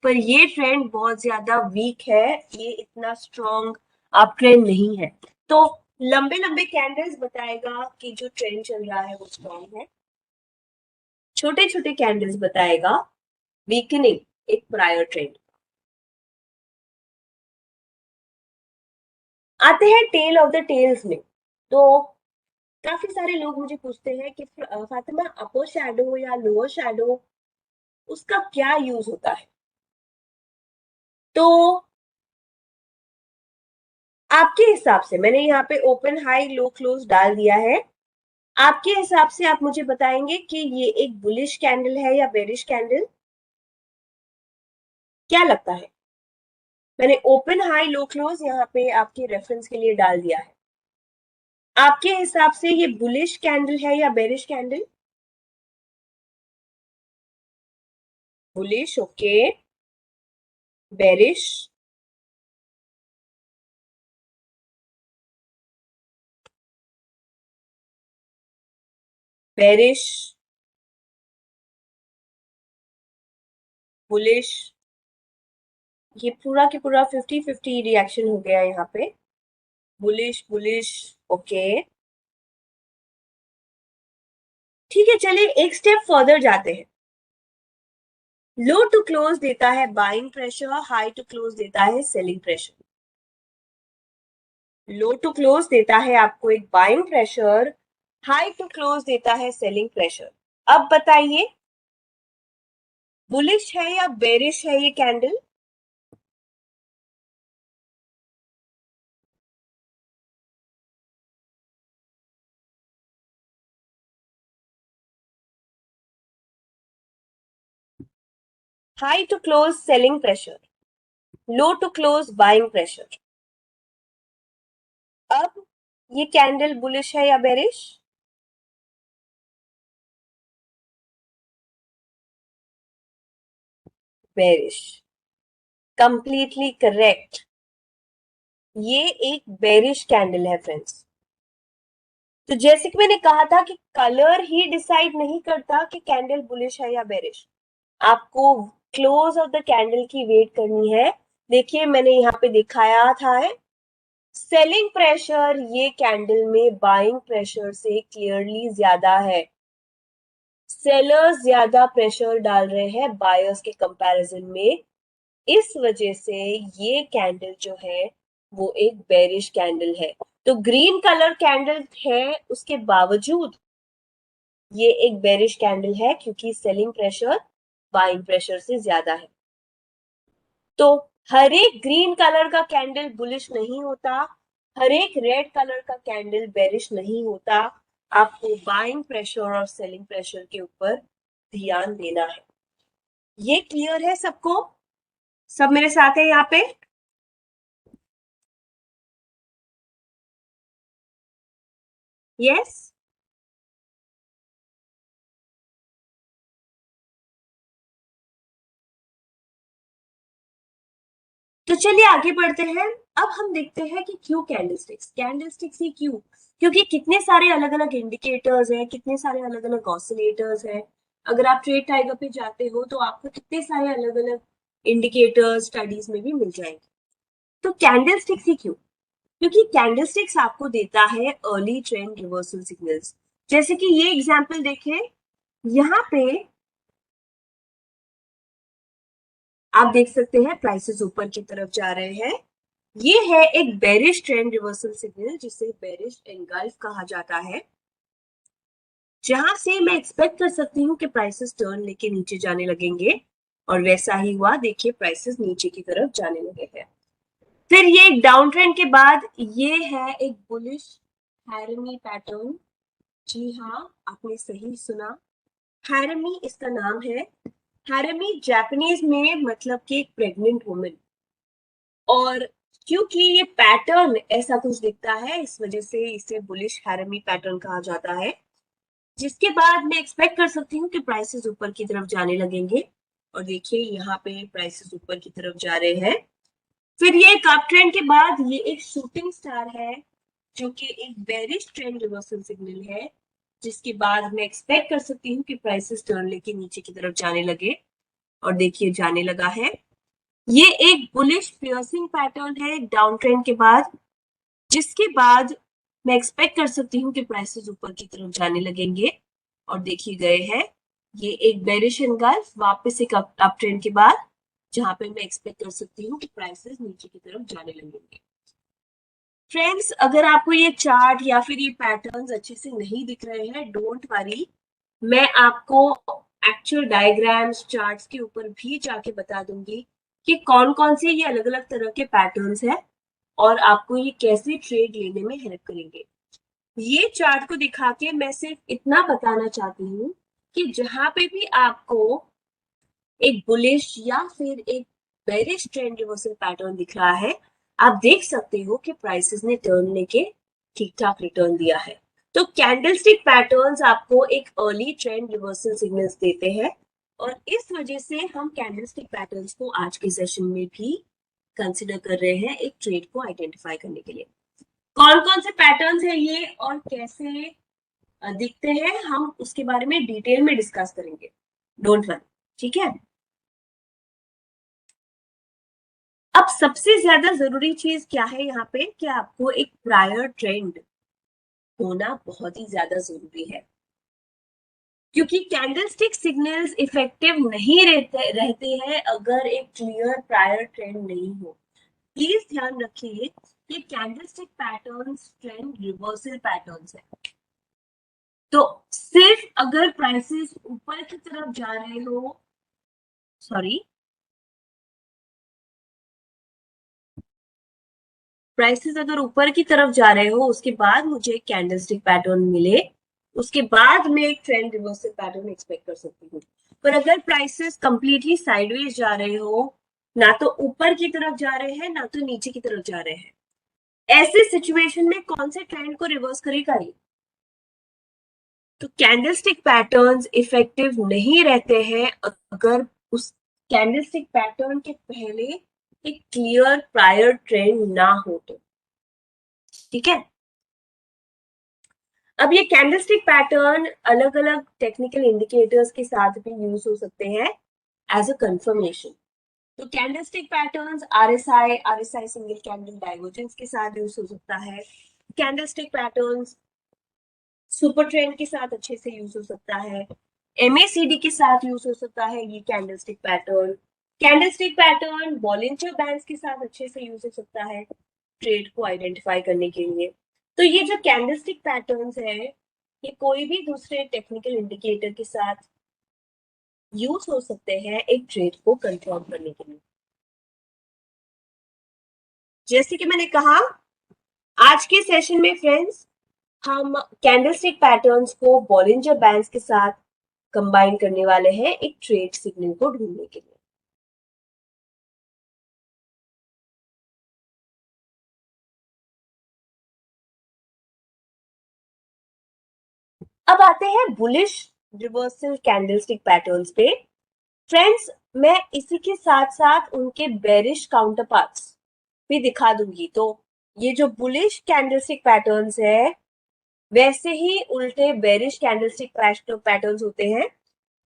Speaker 1: पर ये ट्रेंड बहुत ज्यादा वीक है, ये इतना स्ट्रॉन्ग अप ट्रेंड नहीं है। तो लंबे लंबे कैंडल्स बताएगा कि जो ट्रेंड चल रहा है वो स्ट्रॉन्ग है, छोटे छोटे कैंडल्स बताएगा वीकनिंग, एक प्रायर ट्रेंड। आते हैं टेल ऑफ द टेल्स में। तो काफी सारे लोग मुझे पूछते हैं कि फातिमा अपर शैडो या लोअर शैडो उसका क्या यूज होता है। तो आपके हिसाब से मैंने यहाँ पे ओपन हाई लो क्लोज डाल दिया है, आपके हिसाब से आप मुझे बताएंगे कि ये एक बुलिश कैंडल है या बेरिश कैंडल, क्या लगता है? मैंने ओपन हाई लो क्लोज यहाँ पे आपके रेफरेंस के लिए डाल दिया है। आपके हिसाब से ये बुलिश कैंडल है या bearish candle? Bullish, okay. Bearish, bearish, bullish, ये पूरा के पूरा 50-50 रिएक्शन हो गया यहाँ पे। Bullish bullish, okay. ठीक है, चलिए एक स्टेप फर्दर जाते हैं। लो टू क्लोज देता है buying pressure, high to close देता है selling pressure. Low to close देता है आपको एक buying pressure, high to close देता है सेलिंग प्रेशर। अब बताइए बुलिश है या बेरिश है ये candle? High to close selling pressure, low to close buying pressure. अब ये कैंडल बुलिश है या बेरिश? Bearish, completely correct. ये एक बेरिश कैंडल है फ्रेंड्स। तो जैसे कि मैंने कहा था कि कलर ही डिसाइड नहीं करता कि कैंडल बुलिश है या बेरिश, आपको क्लोज ऑफ द कैंडल की वेट करनी है। देखिए मैंने यहाँ पे दिखाया था है सेलिंग प्रेशर ये कैंडल में बाइंग प्रेशर से क्लियरली ज्यादा है। सेलर्स ज्यादा प्रेशर डाल रहे हैं बायर्स के कंपैरिजन में, इस वजह से ये कैंडल जो है वो एक बेरिश कैंडल है। तो ग्रीन कलर कैंडल है उसके बावजूद ये एक बेरिश कैंडल है क्योंकि सेलिंग प्रेशर बाइंग प्रेशर से ज्यादा है। तो हर एक ग्रीन कलर का कैंडल बुलिश नहीं होता, हर एक रेड कलर का कैंडल बेरिश नहीं होता। आपको बाइंग प्रेशर और सेलिंग प्रेशर के ऊपर ध्यान देना है। ये क्लियर है सबको? सब मेरे साथ है यहाँ पे? यस। तो चलिए आगे बढ़ते हैं। अब हम देखते हैं कि क्यों कैंडलस्टिक्स, कैंडलस्टिक्स ही क्यों? क्योंकि कितने सारे अलग अलग इंडिकेटर्स हैं, कितने सारे अलग अलग ऑसिलेटर्स हैं। अगर आप ट्रेड टाइगर पे जाते हो तो आपको कितने सारे अलग अलग इंडिकेटर्स स्टडीज में भी मिल जाएंगे। तो कैंडलस्टिक्स ही क्यों? क्योंकि कैंडलस्टिक्स आपको देता है अर्ली ट्रेंड रिवर्सल सिग्नल्स। जैसे कि ये एग्जांपल देखें, यहाँ पे आप देख सकते हैं प्राइसेस ऊपर की तरफ जा रहे हैं। ये है एक बेरिश ट्रेंड रिवर्सल सिग्नल जिसे बेरिश एनगल्फ कहा जाता है, जहां से मैं एक्सपेक्ट कर सकती हूँ कि प्राइसेस टर्न लेके नीचे जाने लगेंगे। और वैसा ही हुआ, देखिए प्राइसेस नीचे की तरफ जाने लगे हैं। फिर ये एक डाउन ट्रेंड के बाद ये है एक बुलिश हैरमी पैटर्न। जी हाँ, आपने सही सुना, हैरमी इसका नाम है। हैरमी जापानीज में मतलब कि एक प्रेग्नेंट वुमेन। और क्योंकि ये पैटर्न ऐसा कुछ दिखता है इस वजह से इसे बुलिश हैरमी पैटर्न कहा जाता है, जिसके बाद मैं एक्सपेक्ट कर सकती हूँ कि प्राइसेस ऊपर की तरफ जाने लगेंगे। और देखिए यहाँ पे प्राइसेस ऊपर की तरफ जा रहे हैं। फिर ये एक अप ट्रेंड के बाद ये एक शूटिंग स्टार है जो कि एक बेरिश ट्रेंड रिवर्सल सिग्नल है, जिसके बाद मैं एक्सपेक्ट कर सकती हूँ कि प्राइसेस टर्न लेके नीचे की तरफ जाने लगे। और देखिए जाने लगा है। ये एक बुलिश पियर्सिंग पैटर्न है डाउन ट्रेंड के बाद, जिसके बाद मैं एक्सपेक्ट कर सकती हूँ कि प्राइसेस ऊपर की तरफ जाने लगेंगे। और देखिए गए हैं, ये एक बेरिश एनगल्फ वापस एक अप ट्रेंड के बाद, जहां पे मैं एक्सपेक्ट कर सकती हूँ कि प्राइसेस नीचे की तरफ जाने लगेंगे। फ्रेंड्स, अगर आपको ये चार्ट या फिर ये पैटर्न्स अच्छे से नहीं दिख रहे हैं, डोंट वरी, मैं आपको एक्चुअल डायग्राम्स चार्ट्स के ऊपर भी जाके बता दूंगी कि कौन कौन से ये अलग अलग तरह के पैटर्न्स हैं। और आपको ये कैसे ट्रेड लेने में हेल्प करेंगे। ये चार्ट को दिखा के मैं सिर्फ इतना बताना चाहती हूँ कि जहां पे भी आपको एक बुलिश या फिर एक बेरिश ट्रेंड रिवर्सल पैटर्न दिख रहा है, आप देख सकते हो कि प्राइसेस ने टर्न लेके ठीक ठाक रिटर्न दिया है। तो कैंडलस्टिक पैटर्न्स आपको एक अर्ली ट्रेंड रिवर्सल सिग्नल्स देते हैं और इस वजह से हम कैंडलस्टिक पैटर्न्स को आज के सेशन में भी कंसिडर कर रहे हैं एक ट्रेड को आइडेंटिफाई करने के लिए। कौन कौन से पैटर्न्स है ये और कैसे दिखते हैं हम उसके बारे में डिटेल में डिस्कस करेंगे, डोंट वरी, ठीक है। अब सबसे ज्यादा जरूरी चीज क्या है यहाँ पे कि आपको एक प्रायर ट्रेंड होना बहुत ही ज्यादा जरूरी है, क्योंकि कैंडलस्टिक सिग्नल्स इफेक्टिव नहीं रहते हैं अगर एक क्लियर प्रायर ट्रेंड नहीं हो। प्लीज ध्यान रखिए कि candlestick patterns trend reversal patterns है। तो सिर्फ अगर प्राइसेस ऊपर की तरफ जा रहे हो, सॉरी, प्राइसेस अगर ऊपर की तरफ जा रहे हो उसके बाद मुझे एक कैंडलस्टिक पैटर्न मिले, उसके बाद मैं एक ट्रेंड रिवर्सल पैटर्न एक्सपेक्ट कर सकती हूँ। पर अगर प्राइसेस कंप्लीटली साइडवेज जा रहे हो, ना तो ऊपर की तरफ जा रहे हैं ना तो नीचे की तरफ जा रहे हैं, ऐसे सिचुएशन में कौन से ट्रेंड को रिवर्स करेगा ये? तो कैंडलस्टिक पैटर्न्स इफेक्टिव नहीं रहते हैं अगर उस कैंडलस्टिक पैटर्न के पहले एक क्लियर प्रायर ट्रेंड ना हो तो, ठीक है। अब ये कैंडलस्टिक पैटर्न अलग अलग टेक्निकल इंडिकेटर्स के साथ भी यूज हो सकते हैं एज अ कंफर्मेशन। तो candlestick patterns RSI single candle divergence के साथ यूज हो सकता है। कैंडलस्टिक पैटर्न्स सुपर ट्रेंड के साथ अच्छे से यूज हो सकता है, एमएसीडी के साथ यूज हो सकता है ये candlestick pattern. Candlestick pattern Bollinger bands के साथ अच्छे से यूज हो सकता है ट्रेड को आइडेंटिफाई करने के लिए। तो ये जो कैंडलस्टिक पैटर्न्स है ये कोई भी दूसरे टेक्निकल इंडिकेटर के साथ यूज हो सकते हैं एक ट्रेड को कंफर्म करने के लिए। जैसे कि मैंने कहा आज के सेशन में फ्रेंड्स हम कैंडलस्टिक पैटर्न्स को बॉलिंजर बैंड्स के साथ कंबाइन करने वाले हैं एक ट्रेड सिग्नल को ढूंढने के लिए। अब आते हैं बुलिश रिवर्सल कैंडलस्टिक पैटर्न्स पे। फ्रेंड्स मैं इसी के साथ साथ उनके बेरिश काउंटरपार्ट्स भी दिखा दूंगी। तो ये जो बुलिश कैंडलस्टिक पैटर्न्स है वैसे ही उल्टे बेरिश कैंडलस्टिक पैटर्न्स होते हैं,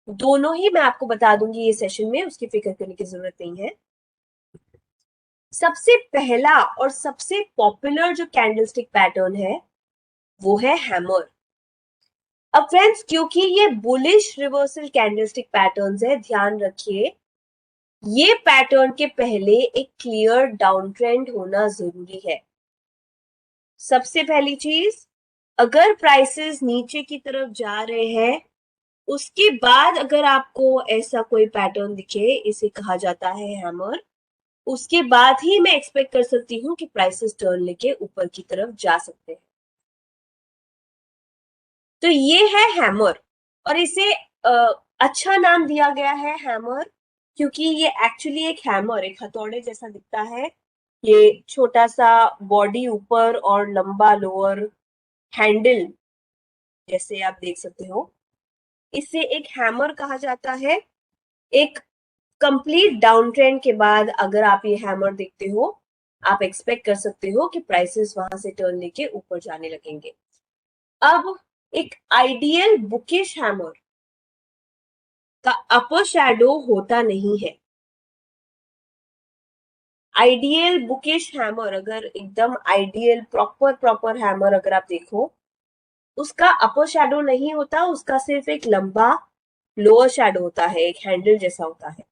Speaker 1: दोनों ही मैं आपको बता दूंगी ये सेशन में, उसकी फिक्र करने की जरूरत नहीं है। सबसे पहला और सबसे पॉपुलर जो कैंडलस्टिक पैटर्न है वो है हैमर। अब फ्रेंड्स क्योंकि ये बुलिश रिवर्सल कैंडलस्टिक पैटर्न्स है, ध्यान रखिए ये पैटर्न के पहले एक क्लियर डाउन ट्रेंड होना जरूरी है। सबसे पहली चीज, अगर प्राइसेस नीचे की तरफ जा रहे हैं उसके बाद अगर आपको ऐसा कोई पैटर्न दिखे, इसे कहा जाता है हैमर, उसके बाद ही मैं एक्सपेक्ट कर सकती हूँ कि प्राइसेस टर्न लेके ऊपर की तरफ जा सकते हैं। तो ये है हैमर और इसे अच्छा नाम दिया गया है हैमर क्योंकि ये एक्चुअली एक हैमर, एक हथौड़े जैसा दिखता है। ये छोटा सा बॉडी ऊपर और लंबा लोअर हैंडल जैसे आप देख सकते हो, इसे एक हैमर कहा जाता है। एक कंप्लीट डाउन ट्रेंड के बाद अगर आप ये हैमर देखते हो आप एक्सपेक्ट कर सकते हो कि प्राइसेस वहां से टर्न लेके ऊपर जाने लगेंगे। अब एक आइडियल बुकिश हैमर का अपर शैडो होता नहीं है। आइडियल बुकिश हैमर, अगर एकदम आइडियल प्रॉपर हैमर अगर आप देखो, उसका अपर शैडो नहीं होता, उसका सिर्फ एक लंबा लोअर शैडो होता है, एक हैंडल जैसा होता है।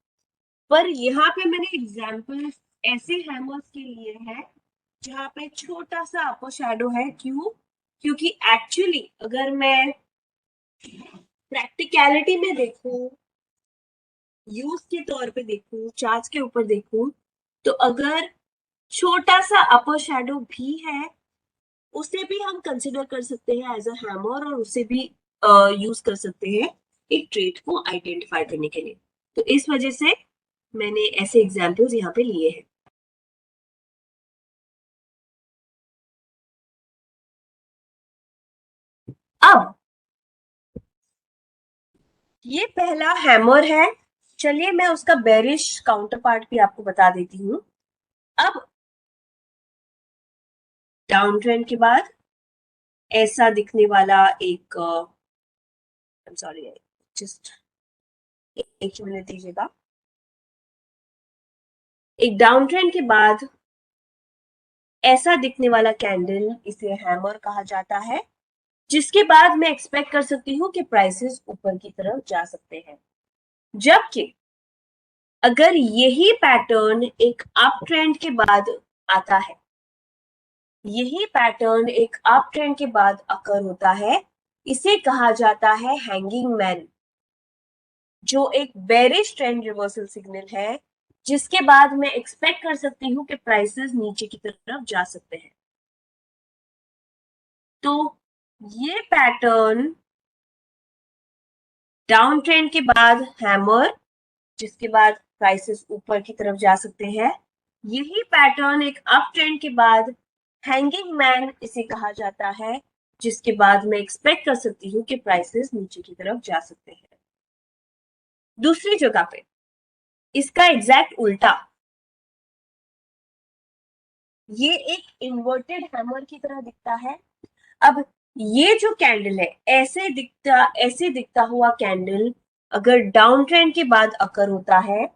Speaker 1: पर यहाँ पे मैंने एग्जाम्पल ऐसे हैमर्स के लिए है जहाँ पे छोटा सा अपर शैडो है। क्यों? क्योंकि एक्चुअली अगर मैं प्रैक्टिकलिटी में देखूं, यूज के तौर पे देखूं, चार्ट के ऊपर देखूं, तो अगर छोटा सा अपर शेडो भी है, उसे भी हम कंसिडर कर सकते हैं एज अ हैमर, और उसे भी यूज कर सकते हैं एक ट्रेट को आइडेंटिफाई करने के लिए। तो इस वजह से मैंने ऐसे एग्जाम्पल्स यहाँ पे लिए हैं। अब ये पहला हैमर है, चलिए मैं उसका बेरिश काउंटर पार्ट भी आपको बता देती हूँ। अब डाउन ट्रेंड के बाद ऐसा दिखने वाला एक सॉरी, जस्ट एक मिनट दीजिएगा। एक डाउन ट्रेंड के बाद ऐसा दिखने वाला कैंडल, इसे हैमर कहा जाता है, जिसके बाद मैं एक्सपेक्ट कर सकती हूँ कि प्राइसेस ऊपर की तरफ जा सकते हैं। जबकि अगर यही पैटर्न एक अप ट्रेंड के बाद आता है, यही पैटर्न एक अप ट्रेंड के बाद अकर होता है, इसे कहा जाता है हैंगिंग मैन, जो एक बेरिश ट्रेंड रिवर्सल सिग्नल है, जिसके बाद मैं एक्सपेक्ट कर सकती हूँ कि प्राइसेस नीचे की तरफ जा सकते हैं। तो ये पैटर्न डाउन ट्रेंड के बाद हैमर, जिसके बाद प्राइसेस ऊपर की तरफ जा सकते हैं, यही पैटर्न एक अप ट्रेंड के बाद हैंगिंग मैन इसे कहा जाता है, जिसके बाद मैं एक्सपेक्ट कर सकती हूँ कि प्राइसेस नीचे की तरफ जा सकते हैं। दूसरी जगह पे इसका एग्जैक्ट उल्टा, ये एक इन्वर्टेड हैमर की तरह दिखता है। अब ये जो कैंडल है, ऐसे दिखता हुआ कैंडल अगर डाउन ट्रेंड के बाद अकर होता है,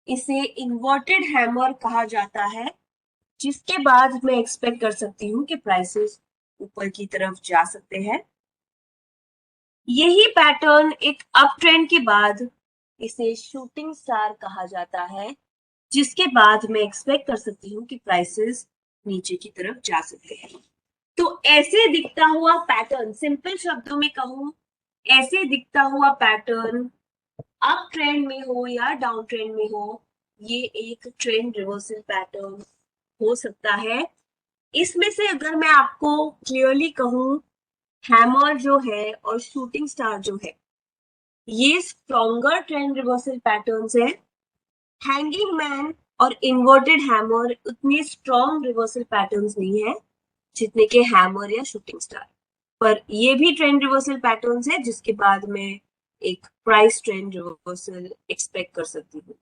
Speaker 1: इसे इन्वर्टेड हैमर कहा जाता है, जिसके बाद मैं एक्सपेक्ट कर सकती हूँ कि प्राइसेस ऊपर की तरफ जा सकते हैं। यही पैटर्न एक अप ट्रेंड के बाद, इसे शूटिंग स्टार कहा जाता है, जिसके बाद मैं एक्सपेक्ट कर सकती हूँ कि प्राइसेस नीचे की तरफ जा सकते हैं। तो ऐसे दिखता हुआ पैटर्न, सिंपल शब्दों में कहूं, ऐसे दिखता हुआ पैटर्न अप ट्रेंड में हो या डाउन ट्रेंड में हो, ये एक ट्रेंड रिवर्सल पैटर्न हो सकता है। इसमें से अगर मैं आपको क्लियरली कहूं, हैमर जो है और शूटिंग स्टार जो है, ये स्ट्रॉन्गर ट्रेंड रिवर्सल पैटर्न्स है। हैंगिंग मैन और इन्वर्टेड हैमर उतनी स्ट्रॉन्ग रिवर्सल पैटर्न्स नहीं है जितने के हैमर या शूटिंग स्टार, पर ये भी ट्रेंड रिवर्सल पैटर्न्स है, जिसके बाद मैं एक प्राइस ट्रेंड रिवर्सल एक्सपेक्ट कर सकती हूँ।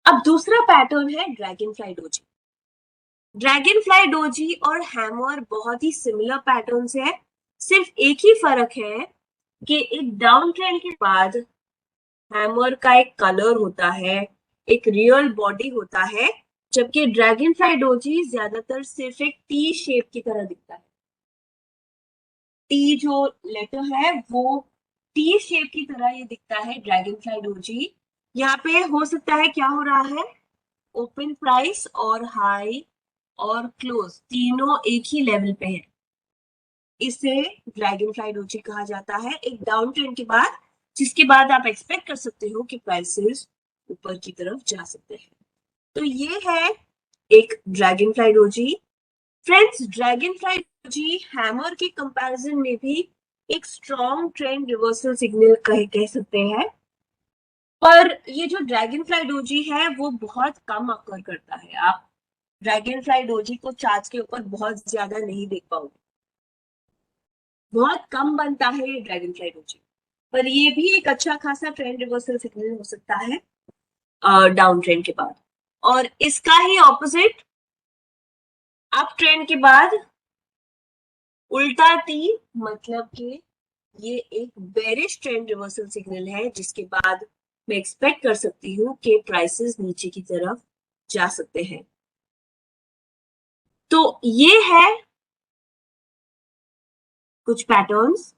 Speaker 1: अब दूसरा पैटर्न है dragon fly doji. Dragon fly doji और हैमर बहुत ही सिमिलर पैटर्न्स है, सिर्फ एक ही फर्क है कि एक डाउन ट्रेंड के बाद हैमर का एक कलर होता है, एक रियल बॉडी होता है, जबकि ड्रैगन फ्लाई डोजी ज्यादातर सिर्फ एक टी शेप की तरह दिखता है। टी जो लेटर है वो टी शेप की तरह ये दिखता है ड्रैगन फ्लाई डोजी। यहाँ पे हो सकता है क्या हो रहा है, ओपन प्राइस और हाई और क्लोज तीनों एक ही लेवल पे है, इसे ड्रैगन फ्लाई डोजी कहा जाता है एक डाउन ट्रेंड के बाद, जिसके बाद आप एक्सपेक्ट कर सकते हो कि प्राइसेस ऊपर की तरफ जा सकते हैं। तो ये है एक dragon fly doji. Friends, dragon fly doji hammer के कंपैरिजन में भी एक स्ट्रॉन्ग ट्रेंड रिवर्सल सिग्नल कह सकते हैं, पर ये जो ड्रैगन फ्लाई डोजी है वो बहुत कम अकर करता है। आप ड्रैगन फ्लाई डोजी को चार्ट के ऊपर बहुत ज्यादा नहीं देख पाओगे, बहुत कम बनता है ये ड्रैगन फ्लाई डोजी, पर ये भी एक अच्छा खासा ट्रेंड रिवर्सल सिग्नल हो सकता है डाउन ट्रेंड के बाद। और इसका ही ऑपोजिट, अप ट्रेंड के बाद उल्टा टी, मतलब कि ये एक बेरिश ट्रेंड रिवर्सल सिग्नल है, जिसके बाद मैं एक्सपेक्ट कर सकती हूँ कि प्राइसेस नीचे की तरफ जा सकते हैं। तो ये है कुछ पैटर्न्स।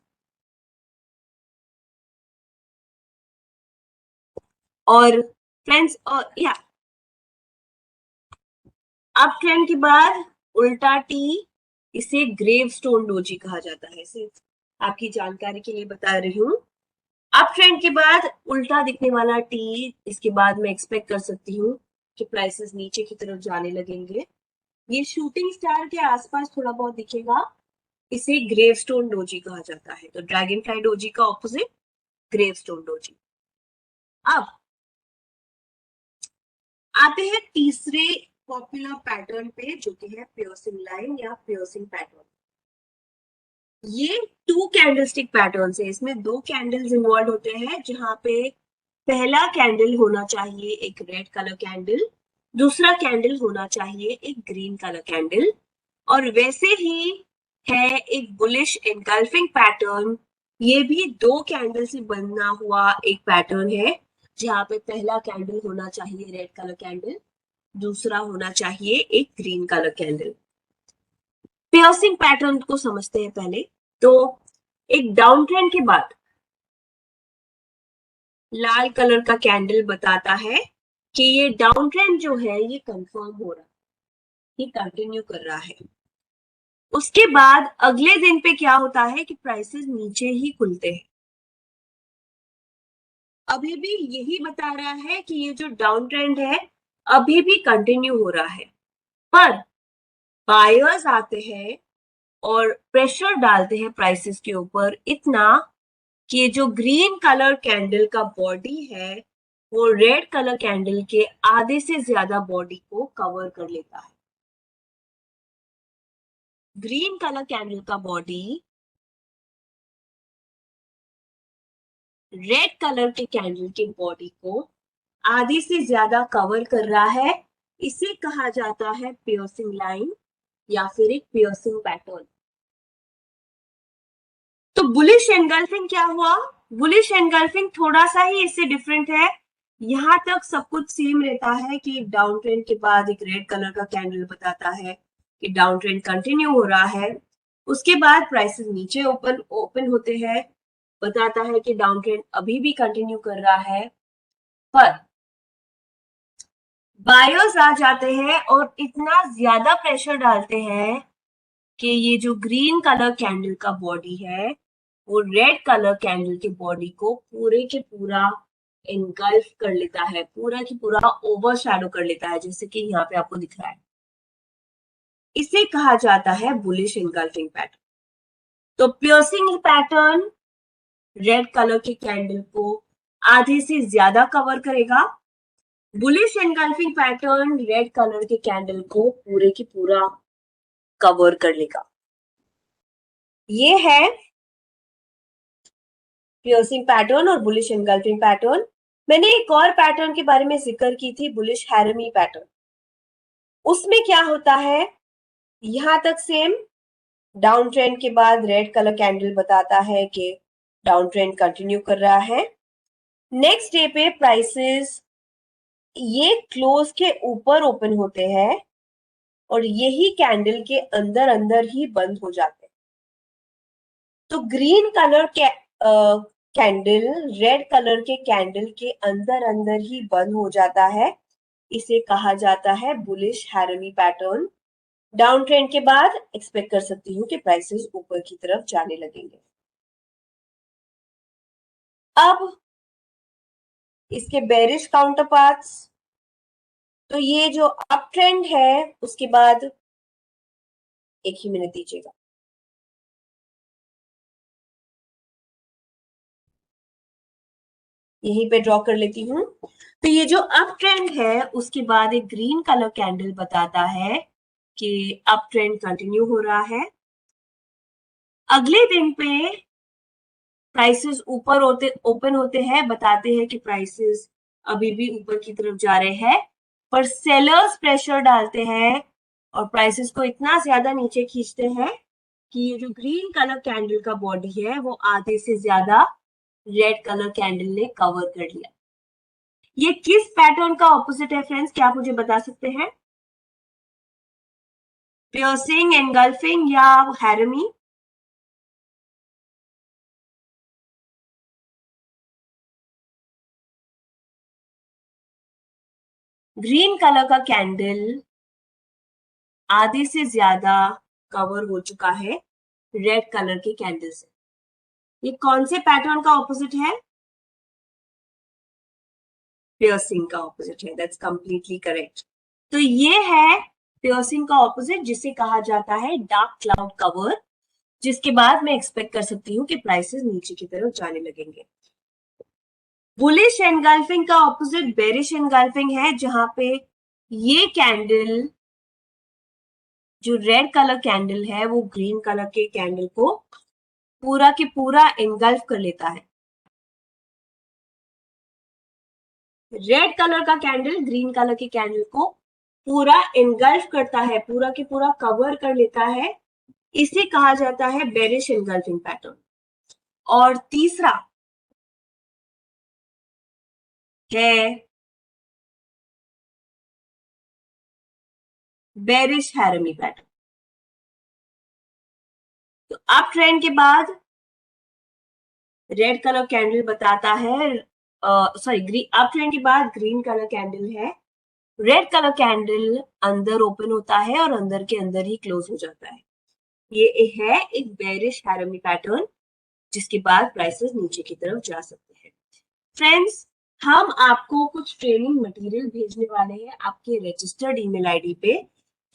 Speaker 1: और फ्रेंड्स, या अप ट्रेंड के बाद उल्टा टी, इसे ग्रेव स्टोन डोजी कहा जाता है, सिर्फ आपकी जानकारी के लिए बता रही हूँ। अप ट्रेंड के बाद उल्टा दिखने वाला टी, इसके बाद मैं एक्सपेक्ट कर सकती हूँ कि प्राइसेस नीचे की तरफ जाने लगेंगे। ये शूटिंग स्टार के आसपास थोड़ा बहुत दिखेगा, इसे ग्रेवस्टोन डोजी कहा जाता है। तो ड्रैगन फ्लाई डोजी का ऑपोजिट ग्रेवस्टोन डोजी। अब आते हैं तीसरे पॉपुलर पैटर्न पे, जो कि है पियर्सिंग लाइन या पियर्सिंग पैटर्न। ये टू कैंडलस्टिक पैटर्न है, इसमें दो कैंडल्स इन्वॉल्व होते हैं, जहां पे पहला कैंडल होना चाहिए एक रेड कलर कैंडल, दूसरा कैंडल होना चाहिए एक ग्रीन कलर कैंडल। और वैसे ही है एक बुलिश एनगल्फिंग पैटर्न, ये भी दो कैंडल से बना हुआ एक पैटर्न है, जहां पे पहला कैंडल होना चाहिए रेड कलर कैंडल, दूसरा होना चाहिए एक green colour candle. Piercing pattern को समझते हैं पहले। तो एक डाउन ट्रेंड के बाद लाल कलर का कैंडल बताता है कि ये डाउन ट्रेंड जो है ये कंफर्म हो रहा है, ये कंटिन्यू कर रहा है। उसके बाद अगले दिन पे क्या होता है कि प्राइसेस नीचे ही खुलते हैं। अभी भी यही बता रहा है कि ये जो डाउन ट्रेंड है अभी भी कंटिन्यू हो रहा है, पर बायर्स आते हैं और प्रेशर डालते हैं प्राइसेस के ऊपर इतना कि जो ग्रीन कलर कैंडल का बॉडी है वो रेड कलर कैंडल के आधे से ज्यादा बॉडी को कवर कर लेता है। ग्रीन कलर कैंडल का बॉडी रेड कलर के कैंडल के बॉडी को आधे से ज्यादा कवर कर रहा है, इसे कहा जाता है पियर्सिंग लाइन या फिर एक पियर्सिंग पैटर्न। तो बुलिश एनगल्फिंग क्या हुआ? बुलिश एनगल्फिंग थोड़ा सा ही इससे डिफरेंट है। यहां तक सब कुछ सेम रहता है कि डाउन ट्रेंड के बाद एक रेड कलर का कैंडल बताता है कि डाउन ट्रेंड कंटिन्यू हो रहा है। उसके बाद प्राइसेस नीचे ओपन ओपन होते हैं, बताता है कि डाउन ट्रेंड अभी भी कंटिन्यू कर रहा है, पर बायर्स आ जाते हैं और इतना ज्यादा प्रेशर डालते हैं कि ये जो ग्रीन कलर कैंडल का बॉडी है वो रेड कलर कैंडल के बॉडी को पूरे के पूरा इनगल्फ कर लेता है, पूरा की पूरा ओवर शैडो कर लेता है, जैसे कि यहाँ पे आपको दिख रहा है। इसे कहा जाता है बुलिश इनगल्फिंग पैटर्न। तो पियर्सिंग पैटर्न रेड कलर के कैंडल को आधे से ज्यादा कवर करेगा, bullish engulfing pattern red colour के कैंडल को पूरे की पूरा कवर कर लेगा। ये है पियर्सिंग पैटर्न और बुलिश एनगल्फिंग पैटर्न। मैंने एक और पैटर्न के बारे में जिक्र की थी, बुलिश हैरमी पैटर्न। उसमें क्या होता है, यहां तक सेम, डाउन ट्रेंड के बाद रेड कलर कैंडल बताता है कि डाउन ट्रेंड कंटिन्यू कर रहा है। नेक्स्ट डे पे प्राइसेस ये क्लोज के ऊपर ओपन होते हैं और यही कैंडल के अंदर अंदर ही बंद हो जाते हैं। तो ग्रीन कलर के कैंडल रेड कलर के कैंडल के अंदर अंदर ही बंद हो जाता है, इसे कहा जाता है bullish harami pattern. Down trend के बाद एक्सपेक्ट कर सकती हूँ कि प्राइसेस ऊपर की तरफ जाने लगेंगे। अब इसके बेरिश काउंटर पार्ट्स, तो ये जो अप ट्रेंड है उसके बाद एक ही मिनट दीजिएगा, यहीं पे ड्रॉ कर लेती हूँ। तो ये जो अप ट्रेंड है उसके बाद एक ग्रीन कलर कैंडल बताता है कि अप ट्रेंड कंटिन्यू हो रहा है। अगले दिन पे प्राइसेस ऊपर होते ओपन होते हैं, बताते हैं कि प्राइसेस अभी भी ऊपर की तरफ जा रहे हैं, पर सेलर्स प्रेशर डालते हैं और प्राइसेस को इतना ज्यादा नीचे खींचते हैं कि ये जो ग्रीन कलर कैंडल का बॉडी है वो आधे से ज्यादा रेड कलर कैंडल ने कवर कर लिया। ये किस पैटर्न का ऑपोजिट है फ्रेंड्स, क्या आप मुझे बता सकते हैं? पियर्सिंग, एनगल्फिंग या हैरमी? ग्रीन कलर का कैंडल आधे से ज्यादा कवर हो चुका है रेड कलर के कैंडल से। ये कौन से पैटर्न का ऑपोजिट है? पियर्सिंग का ऑपोजिट है, दैट्स कंप्लीटली करेक्ट। तो ये है पियर्सिंग का ऑपोजिट, जिसे कहा जाता है डार्क क्लाउड कवर, जिसके बाद मैं एक्सपेक्ट कर सकती हूँ कि प्राइसेस नीचे की तरफ जाने लगेंगे। बुलिश एनगल्फिंग का ऑपोजिट बेरिश एनगल्फिंग है, जहां पे ये कैंडल, जो रेड कलर कैंडल है, वो ग्रीन कलर के कैंडल को पूरा के पूरा एनगल्फ कर लेता है। रेड कलर का कैंडल ग्रीन कलर के कैंडल को पूरा एनगल्फ करता है, पूरा के पूरा कवर कर लेता है। इसे कहा जाता है बेरिश एनगल्फिंग पैटर्न। और तीसरा है बेरिश हैरमी पैटर्न। तो अप ट्रेंड के बाद रेड कलर कैंडल बताता है, सॉरी, अप ट्रेंड के बाद ग्रीन कलर कैंडल है, रेड कलर कैंडल अंदर ओपन होता है और अंदर के अंदर ही क्लोज हो जाता है। ये है एक बेरिश हैरमी पैटर्न, जिसके बाद प्राइसेस नीचे की तरफ जा सकते हैं। फ्रेंड्स, हम आपको कुछ ट्रेनिंग मटेरियल भेजने वाले हैं आपके रजिस्टर्ड ईमेल आईडी पे,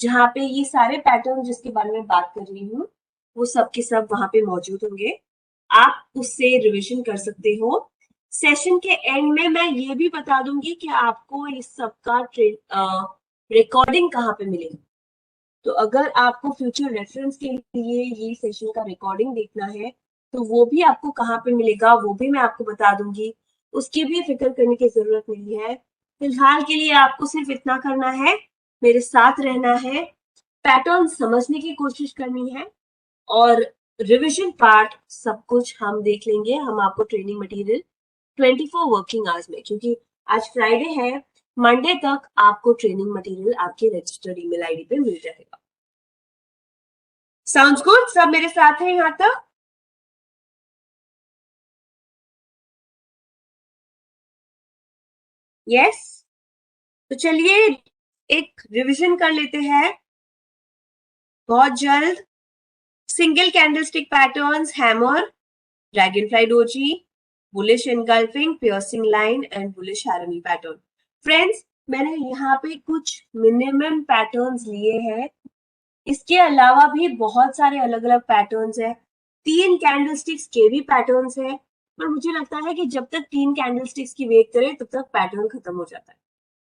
Speaker 1: जहां पे ये सारे पैटर्न जिसके बारे में बात कर रही हूँ वो सब के सब वहां पे मौजूद होंगे। आप उससे रिवीजन कर सकते हो। सेशन के एंड में मैं ये भी बता दूंगी कि आपको इस सब का रिकॉर्डिंग कहाँ पे मिलेगी। तो अगर आपको फ्यूचर रेफरेंस के लिए ये सेशन का रिकॉर्डिंग देखना है तो वो भी आपको कहाँ पे मिलेगा, वो भी मैं आपको बता दूंगी। उसकी भी फिक्र करने की जरूरत नहीं है। फिलहाल के लिए आपको सिर्फ इतना करना है, मेरे साथ रहना है, पैटर्न समझने की कोशिश करनी है, और रिविजन पार्ट सब कुछ हम देख लेंगे। हम आपको ट्रेनिंग मटेरियल 24 वर्किंग आवर्स में, क्योंकि आज फ्राइडे है, मंडे तक आपको ट्रेनिंग मटेरियल आपके रजिस्टर्ड ईमेल आईडी पे मिल जाएगा। Sounds good? सब मेरे साथ हैं यहाँ तक? यस। तो चलिए एक रिवीजन कर लेते हैं बहुत जल्द। Single candlestick patterns, hammer, dragonfly doji, bullish engulfing, piercing line and bullish harami pattern. Friends, मैंने यहाँ पे कुछ मिनिमम पैटर्न्स लिए हैं। इसके अलावा भी बहुत सारे अलग अलग पैटर्न्स हैं। 3 कैंडलस्टिक्स के भी पैटर्न्स हैं, पर मुझे लगता है कि जब तक 3 कैंडलस्टिक्स की वेट करें तब तक पैटर्न खत्म हो जाता है।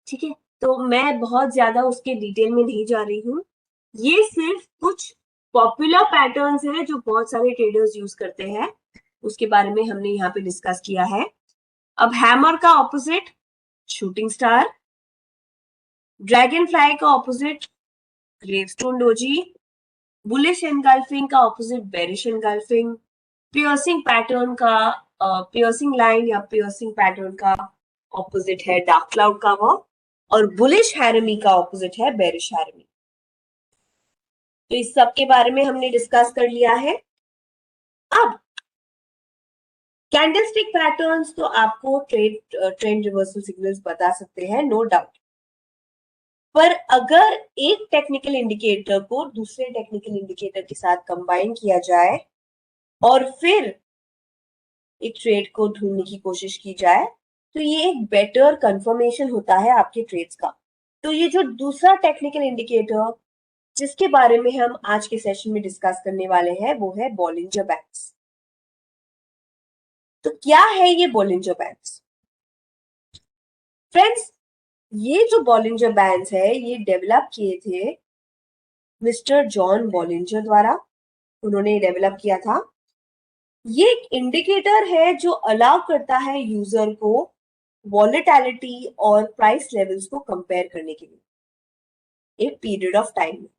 Speaker 1: ठीक है, तो मैं बहुत ज्यादा उसके डिटेल में नहीं जा रही हूँ। ये सिर्फ कुछ पॉपुलर पैटर्न्स हैं जो बहुत सारे ट्रेडर्स यूज करते हैं, उसके बारे में हमने यहाँ पे डिस्कस किया है। अब हैमर का opposite shooting star, dragonfly का opposite gravestone doji, bullish engulfing का opposite bearish engulfing, piercing pattern का पियर्सिंग लाइन या पियर्सिंग पैटर्न का ऑपोजिट है डार्क क्लाउड कवर, और बुलिश हैरमी का ऑपोजिट है बेरिश हैरमी। तो इस सब के बारे में हमने डिस्कस कर लिया है। अब कैंडलस्टिक पैटर्न्स तो आपको ट्रेंड रिवर्सल सिग्नल्स बता सकते हैं, नो डाउट। पर अगर एक टेक्निकल इंडिकेटर को दूसरे टेक्निकल इंडिकेटर के साथ कंबाइन किया जाए और फिर एक ट्रेड को ढूंढने की कोशिश की जाए, तो ये एक बेटर कंफर्मेशन होता है आपके ट्रेड्स का। तो ये जो दूसरा टेक्निकल इंडिकेटर जिसके बारे में हम आज के सेशन में डिस्कस करने वाले हैं वो है बॉलिंजर बैंड्स। तो क्या है ये बॉलिंजर बैंड्स? फ्रेंड्स, ये जो बॉलिंजर बैंड्स है ये डेवलप किए थे मिस्टर जॉन बॉलिंजर द्वारा। उन्होंने डेवलप किया था। ये एक इंडिकेटर है जो अलाउ करता है यूजर को वॉलेटिलिटी और प्राइस लेवल्स को कंपेयर करने के लिए एक पीरियड ऑफ टाइम में।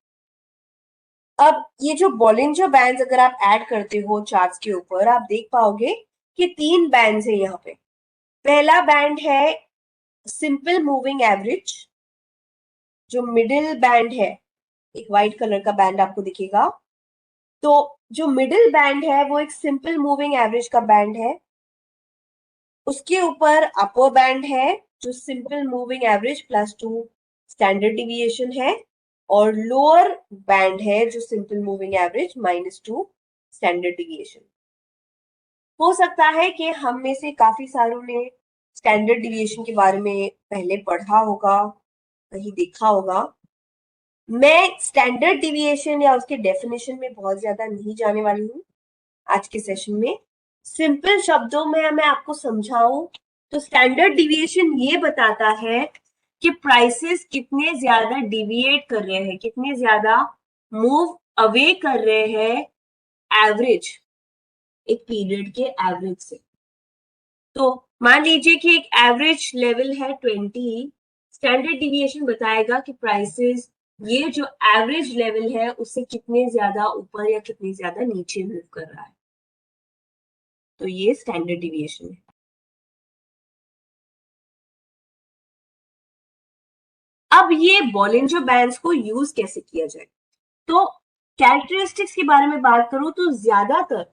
Speaker 1: अब ये जो बॉलिंजर बैंड्स अगर आप ऐड करते हो चार्ट्स के ऊपर, आप देख पाओगे कि 3 बैंड्स है यहाँ पे। पहला बैंड है सिंपल मूविंग एवरेज, जो मिडिल बैंड है, एक व्हाइट कलर का बैंड आपको दिखेगा। तो जो मिडिल बैंड है वो एक सिंपल मूविंग एवरेज का बैंड है। उसके ऊपर अपर बैंड है जो simple moving average +2 standard deviation है, और लोअर बैंड है जो simple moving average -2 standard deviation. हो सकता है कि हम में से काफी सारों ने स्टैंडर्ड डिविएशन के बारे में पहले पढ़ा होगा, कहीं देखा होगा। मैं स्टैंडर्ड डिविएशन या उसके डेफिनेशन में बहुत ज्यादा नहीं जाने वाली हूँ आज के सेशन में। सिंपल शब्दों में मैं आपको समझाऊं तो स्टैंडर्ड डिविएशन ये बताता है कि प्राइसेस कितने ज्यादा डिविएट कर रहे हैं, कितने ज्यादा मूव अवे कर रहे हैं एवरेज, एक पीरियड के एवरेज से। तो मान लीजिए कि एक एवरेज लेवल है 20, स्टैंडर्ड डिविएशन बताएगा कि प्राइसेस ये जो एवरेज लेवल है उससे कितने ज्यादा ऊपर या कितने ज्यादा नीचे मूव कर रहा है। तो ये स्टैंडर्ड डिविएशन है। अब ये बॉलिंजर बैंड्स को यूज कैसे किया जाए, तो कैरेक्टरिस्टिक्स के बारे में बात करूं तो ज्यादातर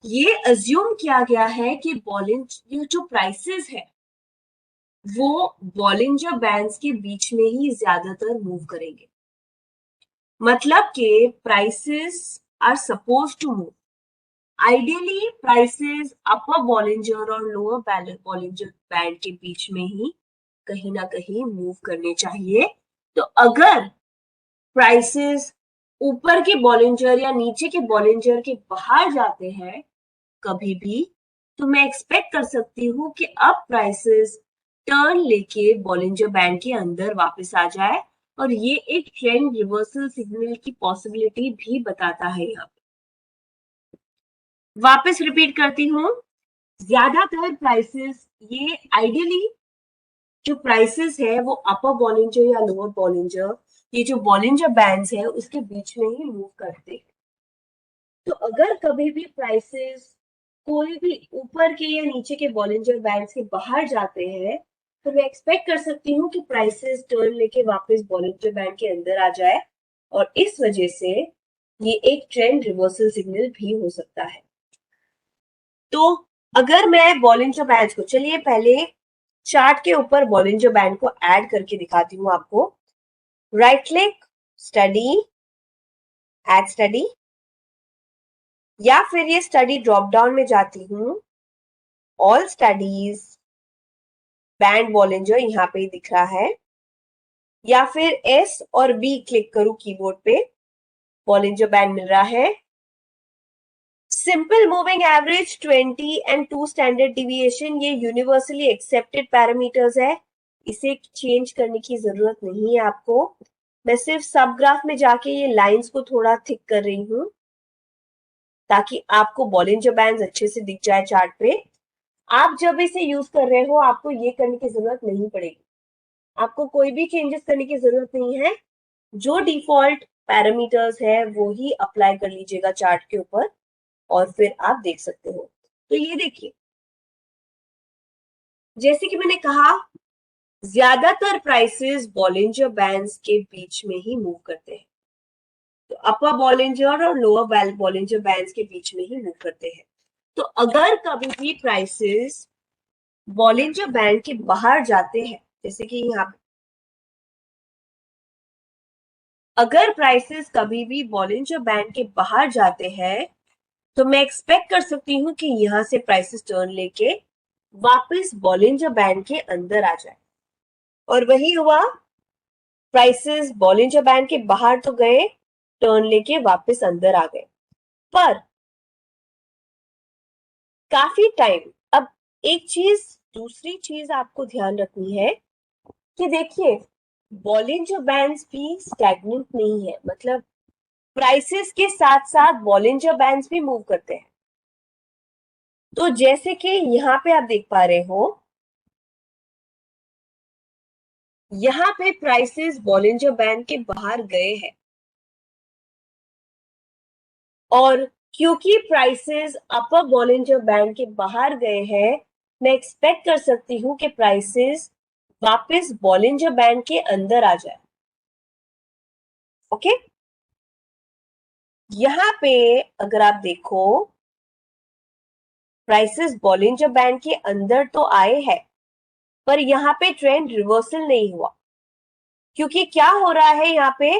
Speaker 1: ये अज्यूम किया गया है कि ये जो प्राइसेस है वो बॉलिंजर बैंड्स के बीच में ही ज्यादातर मूव करेंगे। मतलब कि prices are suppose to move, ideally prices upper Bollinger और लोअर बॉलिंजर बैंड के बीच में ही कहीं ना कहीं मूव करने चाहिए। तो अगर प्राइसेस ऊपर के बॉलिंजर या नीचे के बॉलिंजर के बाहर जाते हैं कभी भी, तो मैं एक्सपेक्ट कर सकती हूँ कि अब प्राइसेस टर्न लेके बॉलिंजर बैंड के अंदर वापस आ जाए, और ये एक ट्रेंड रिवर्सल सिग्नल की पॉसिबिलिटी भी बताता है। यहाँ पे वापस रिपीट करती हूँ, ज्यादातर प्राइसेस ये आइडियली जो प्राइसेस है वो अपर बॉलिंजर या लोअर बॉलिंजर, ये जो बॉलिंजर बैंड्स है उसके बीच में ही मूव करते हैं। तो अगर कभी भी प्राइसेस कोई भी ऊपर के या नीचे के बॉलिंजर बैंड्स के बाहर जाते हैं, तो मैं एक्सपेक्ट कर सकती हूँ कि प्राइसेस टर्न लेके वापस बॉलिंजर बैंड के अंदर आ जाए, और इस वजह से ये एक ट्रेंड रिवर्सल सिग्नल भी हो सकता है। तो अगर मैं बॉलिंजर बैंड को, चलिए पहले चार्ट के ऊपर बॉलिंजर बैंड को ऐड करके दिखाती हूँ आपको। Right click, study, add study, या फिर ये स्टडी ड्रॉप डाउन में जाती हूँ, ऑल स्टडीज, बैंड बॉलिंजर यहाँ पे दिख रहा है, या फिर एस और बी क्लिक करूं कीबोर्ड पे, बॉलिंजर बैंड मिल रहा है। Simple moving average 20 and 2 standard deviation, ये यूनिवर्सली एक्सेप्टेड पैरामीटर्स है, इसे चेंज करने की जरूरत नहीं है आपको। मैं सिर्फ सब ग्राफ में जाके ये लाइंस को थोड़ा थिक कर रही हूँ ताकि आपको बॉलिंजर बैंड्स अच्छे से दिख जाए चार्ट पे। आप जब इसे यूज कर रहे हो आपको ये करने की जरूरत नहीं पड़ेगी, आपको कोई भी चेंजेस करने की जरूरत नहीं है। जो डिफॉल्ट पैरामीटर्स है वो ही अप्लाई कर लीजिएगा चार्ट के ऊपर, और फिर आप देख सकते हो। तो ये देखिए, जैसे कि मैंने कहा, ज्यादातर प्राइसेस बॉलिंजर बैंड्स के बीच में ही मूव करते हैं। तो अपर बॉलिंजर और लोअर बॉलिंजर बैंड्स के बीच में ही मूव करते हैं। तो अगर कभी भी प्राइसेस बॉलिंजर बैंड के बाहर जाते हैं, जैसे कि यहाँ पे अगर प्राइसेस कभी भी बॉलिंजर बैंड के बाहर जाते हैं, तो मैं एक्सपेक्ट कर सकती हूँ कि यहाँ से प्राइसेस टर्न लेके वापस बॉलिंजर बैंड के अंदर आ जाए, और वही हुआ। प्राइसेस बॉलिंजर बैंड के बाहर तो गए, टर्न लेके वापस अंदर आ गए, पर काफी टाइम। अब एक चीज, दूसरी चीज आपको ध्यान रखनी है कि देखिए, बॉलिंजर बैंड्स भी स्टैग्नेंट नहीं है, मतलब प्राइसेस के साथ साथ बॉलिंजर बैंड्स भी मूव करते हैं। तो जैसे कि यहाँ पे आप देख पा रहे हो, यहाँ पे प्राइसेस बॉलिंजर बैंड के बाहर गए हैं, और क्योंकि प्राइसेस अपर बॉलिंजर बैंड के बाहर गए हैं, मैं एक्सपेक्ट कर सकती हूँ कि प्राइसेस वापस बॉलिंजर बैंड के अंदर आ जाए। ओके, यहाँ पे अगर आप देखो, प्राइसेस बॉलिंजर बैंड के अंदर तो आए हैं, पर यहाँ पे ट्रेंड रिवर्सल नहीं हुआ, क्योंकि क्या हो रहा है यहाँ पे,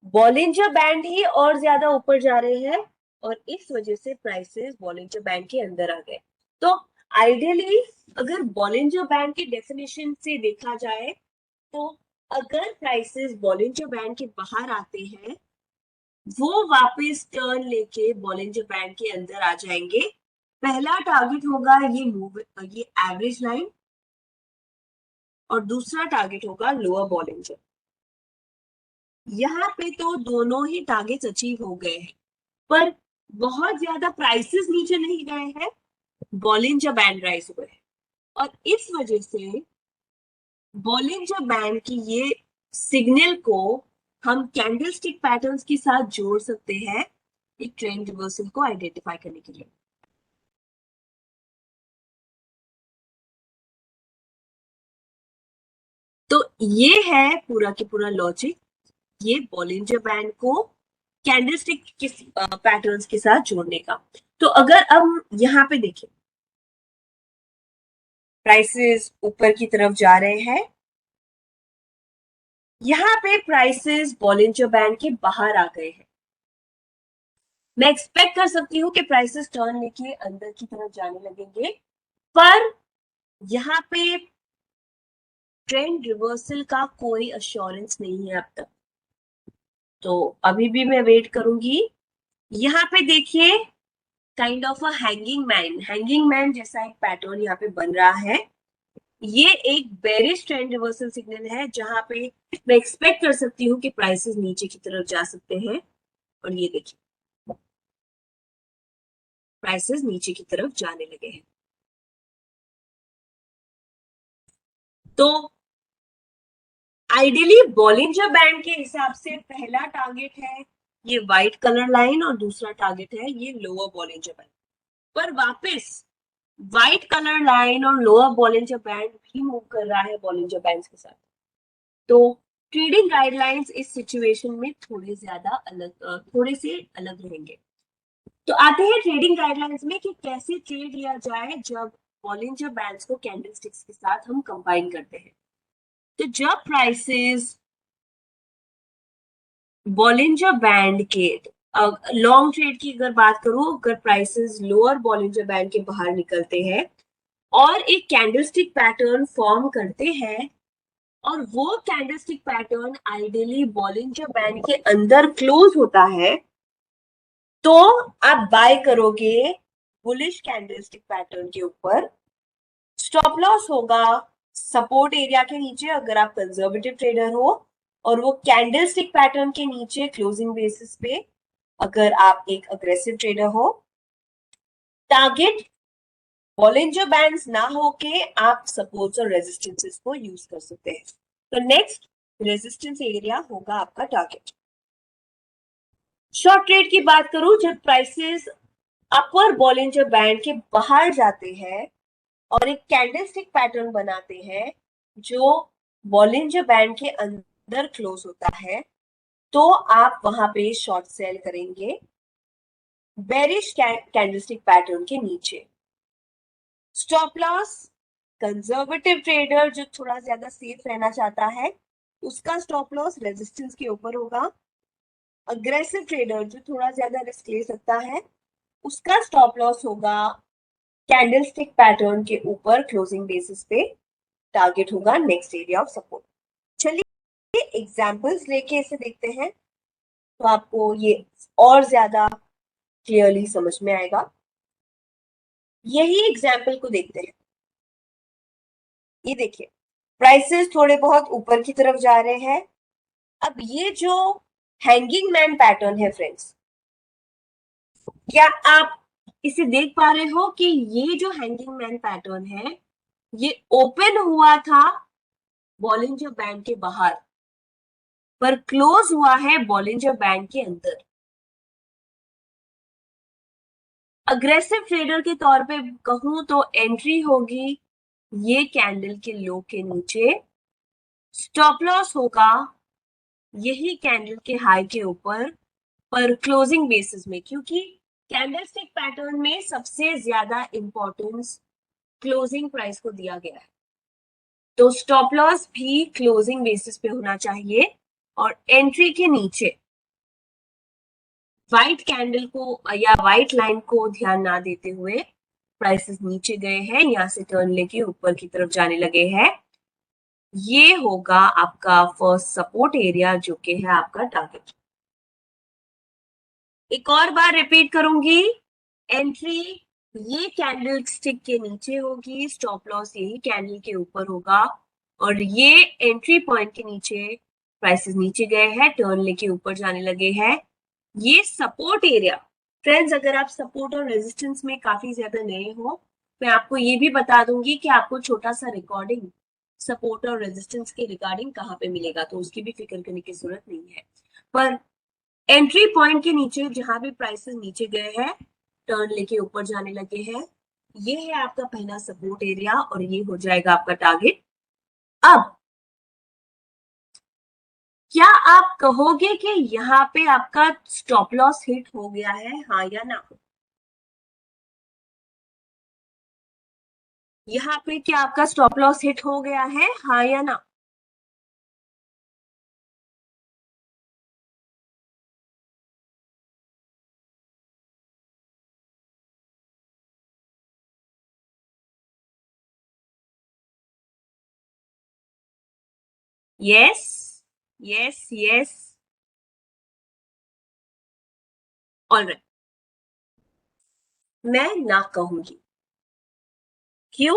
Speaker 1: बॉलिंजर बैंड ही और ज्यादा ऊपर जा रहे हैं, और इस वजह से प्राइसेस बॉलिंजर बैंड के अंदर आ गए। तो आइडियली अगर बॉलिंजर बैंड की डेफिनेशन से देखा जाए तो अगर प्राइसेस बॉलिंजर बैंड के बाहर आते हैं वो वापस टर्न लेके बॉलिंजर बैंड के अंदर आ जाएंगे। पहला टारगेट होगा ये एवरेज लाइन और दूसरा टारगेट होगा लोअर बॉलिंजर। यहाँ पे तो दोनों ही टारगेट्स अचीव हो गए हैं पर बहुत ज्यादा प्राइसेस नीचे नहीं गए हैं, बॉलिंजर बैंड राइज हुए हैं और इस वजह से बॉलिंजर बैंड की ये सिग्नल को हम कैंडलस्टिक पैटर्न्स के साथ जोड़ सकते हैं एक ट्रेंड रिवर्सल को आइडेंटिफाई करने के लिए। तो ये है पूरा की पूरा लॉजिक, ये बॉलिंजर बैंड को कैंडलस्टिक के पैटर्न्स के साथ जोड़ने का। तो अगर अब यहाँ पे देखें प्राइसेस ऊपर की तरफ जा रहे हैं, यहाँ पे प्राइसेस बॉलिंजर बैंड के बाहर आ गए हैं। मैं एक्सपेक्ट कर सकती हूँ कि प्राइसेस टर्न लेके अंदर की तरफ जाने लगेंगे पर यहाँ पे ट्रेंड रिवर्सल का कोई अश्योरेंस नहीं है अब तक, तो अभी भी मैं वेट करूंगी। यहाँ पे देखिए kind of a hanging man जैसा एक पैटर्न यहाँ पे बन रहा है। ये एक बेरिश ट्रेंड रिवर्सल सिग्नल है जहां पे मैं एक्सपेक्ट कर सकती हूँ कि प्राइसेस नीचे की तरफ जा सकते हैं और ये देखिए प्राइसेस नीचे की तरफ जाने लगे हैं। तो आइडियली बॉलिंजर बैंड के हिसाब से पहला टारगेट है ये व्हाइट कलर लाइन और दूसरा टारगेट है ये लोअर बॉलिंजर बैंड। पर वापस व्हाइट कलर लाइन और लोअर बॉलिंजर बैंड भी मूव कर रहा है बॉलिंजर बैंड के साथ। तो ट्रेडिंग गाइडलाइंस इस सिचुएशन में थोड़े से अलग रहेंगे। तो आते हैं ट्रेडिंग गाइडलाइंस में कि कैसे ट्रेड लिया जाए जब बॉलिंजर बैंड्स को कैंडलस्टिक्स के साथ हम कंबाइन करते हैं। तो जब प्राइसेस बॉलिंजर बैंड के लॉन्ग ट्रेड की अगर बात करूं, अगर प्राइसेस लोअर बॉलिंजर बैंड के बाहर निकलते हैं और एक कैंडलस्टिक पैटर्न फॉर्म करते हैं और वो candlestick pattern ideally Bollinger band के अंदर क्लोज होता है तो आप बाय करोगे बुलिश कैंडलस्टिक पैटर्न के ऊपर। स्टॉप लॉस होगा सपोर्ट एरिया के नीचे अगर आप कंजर्वेटिव ट्रेडर हो और वो कैंडलस्टिक पैटर्न के नीचे क्लोजिंग बेसिस पे अगर आप एक अग्रेसिव ट्रेडर हो। टारगेट बॉलिंजर बैंड्स ना होके आप सपोर्ट्स और रेजिस्टेंसेस को यूज कर सकते हैं। तो नेक्स्ट रेजिस्टेंस एरिया होगा आपका टारगेट। शॉर्ट ट्रेड की बात करूं, जब प्राइसेस अपर बॉलिंजर बैंड के बाहर जाते हैं और एक कैंडलस्टिक पैटर्न बनाते हैं जो बॉलिंजर बैंड के अंदर क्लोज होता है तो आप वहां पे शॉर्ट सेल करेंगे बेरिश कैंडलस्टिक पैटर्न के नीचे। स्टॉप लॉस कंजर्वेटिव ट्रेडर जो थोड़ा ज्यादा सेफ रहना चाहता है उसका स्टॉप लॉस रेजिस्टेंस के ऊपर होगा। अग्रेसिव ट्रेडर जो थोड़ा ज्यादा रिस्क ले सकता है उसका स्टॉप लॉस होगा कैंडलस्टिक पैटर्न के ऊपर क्लोजिंग बेसिस पे। टारगेट होगा नेक्स्ट एरिया ऑफ सपोर्ट। चलिए एग्जांपल्स लेके इसे देखते हैं तो आपको ये और ज्यादा क्लियरली समझ में आएगा। यही एग्जाम्पल को देखते हैं। ये देखिए प्राइसेस थोड़े बहुत ऊपर की तरफ जा रहे हैं। अब ये जो हैंगिंग मैन पैटर्न है फ्रेंड्स, क्या आप इसे देख पा रहे हो कि ये जो हैंगिंग मैन पैटर्न है ये ओपन हुआ था बॉलिंजर बैंड के बाहर पर क्लोज हुआ है बॉलिंजर बैंड के अंदर। अग्रेसिव ट्रेडर के तौर पे कहूं तो एंट्री होगी ये कैंडल के लो के नीचे, स्टॉप लॉस होगा यही कैंडल के हाई के ऊपर पर क्लोजिंग बेसिस में, क्योंकि कैंडलस्टिक पैटर्न में सबसे ज्यादा इंपॉर्टेंस क्लोजिंग प्राइस को दिया गया है तो स्टॉप लॉस भी क्लोजिंग बेसिस पे होना चाहिए और एंट्री के नीचे व्हाइट कैंडल को या व्हाइट लाइन को ध्यान ना देते हुए प्राइसेस नीचे गए हैं, यहां से टर्न लेके ऊपर की तरफ जाने लगे हैं, ये होगा आपका फर्स्ट सपोर्ट एरिया जो कि है आपका टारगेट। एक और बार रिपीट करूंगी, एंट्री ये कैंडल स्टिक के नीचे होगी, स्टॉप लॉस यही कैंडल के ऊपर होगा, और ये एंट्री पॉइंट के नीचे प्राइसेस नीचे गए हैं, टर्न लेके ऊपर जाने लगे हैं, ये सपोर्ट एरिया। फ्रेंड्स, अगर आप सपोर्ट और रेजिस्टेंस में काफी ज्यादा नए हो, मैं आपको ये भी बता दूंगी कि आपको छोटा सा रिकॉर्डिंग सपोर्ट और रेजिस्टेंस के रिगार्डिंग कहाँ पे मिलेगा, तो उसकी भी फिक्र करने की जरूरत नहीं है। पर एंट्री पॉइंट के नीचे जहां भी प्राइसेस नीचे गए हैं, टर्न लेके ऊपर जाने लगे हैं, ये है आपका पहला सपोर्ट एरिया और ये हो जाएगा आपका टारगेट। अब क्या आप कहोगे कि यहाँ पे आपका स्टॉप लॉस हिट हो गया है, हाँ या ना? यहाँ पे क्या आपका स्टॉप लॉस हिट हो गया है, हाँ या ना? Yes, yes, yes. ऑलराइट, मैं ना कहूंगी। क्यों?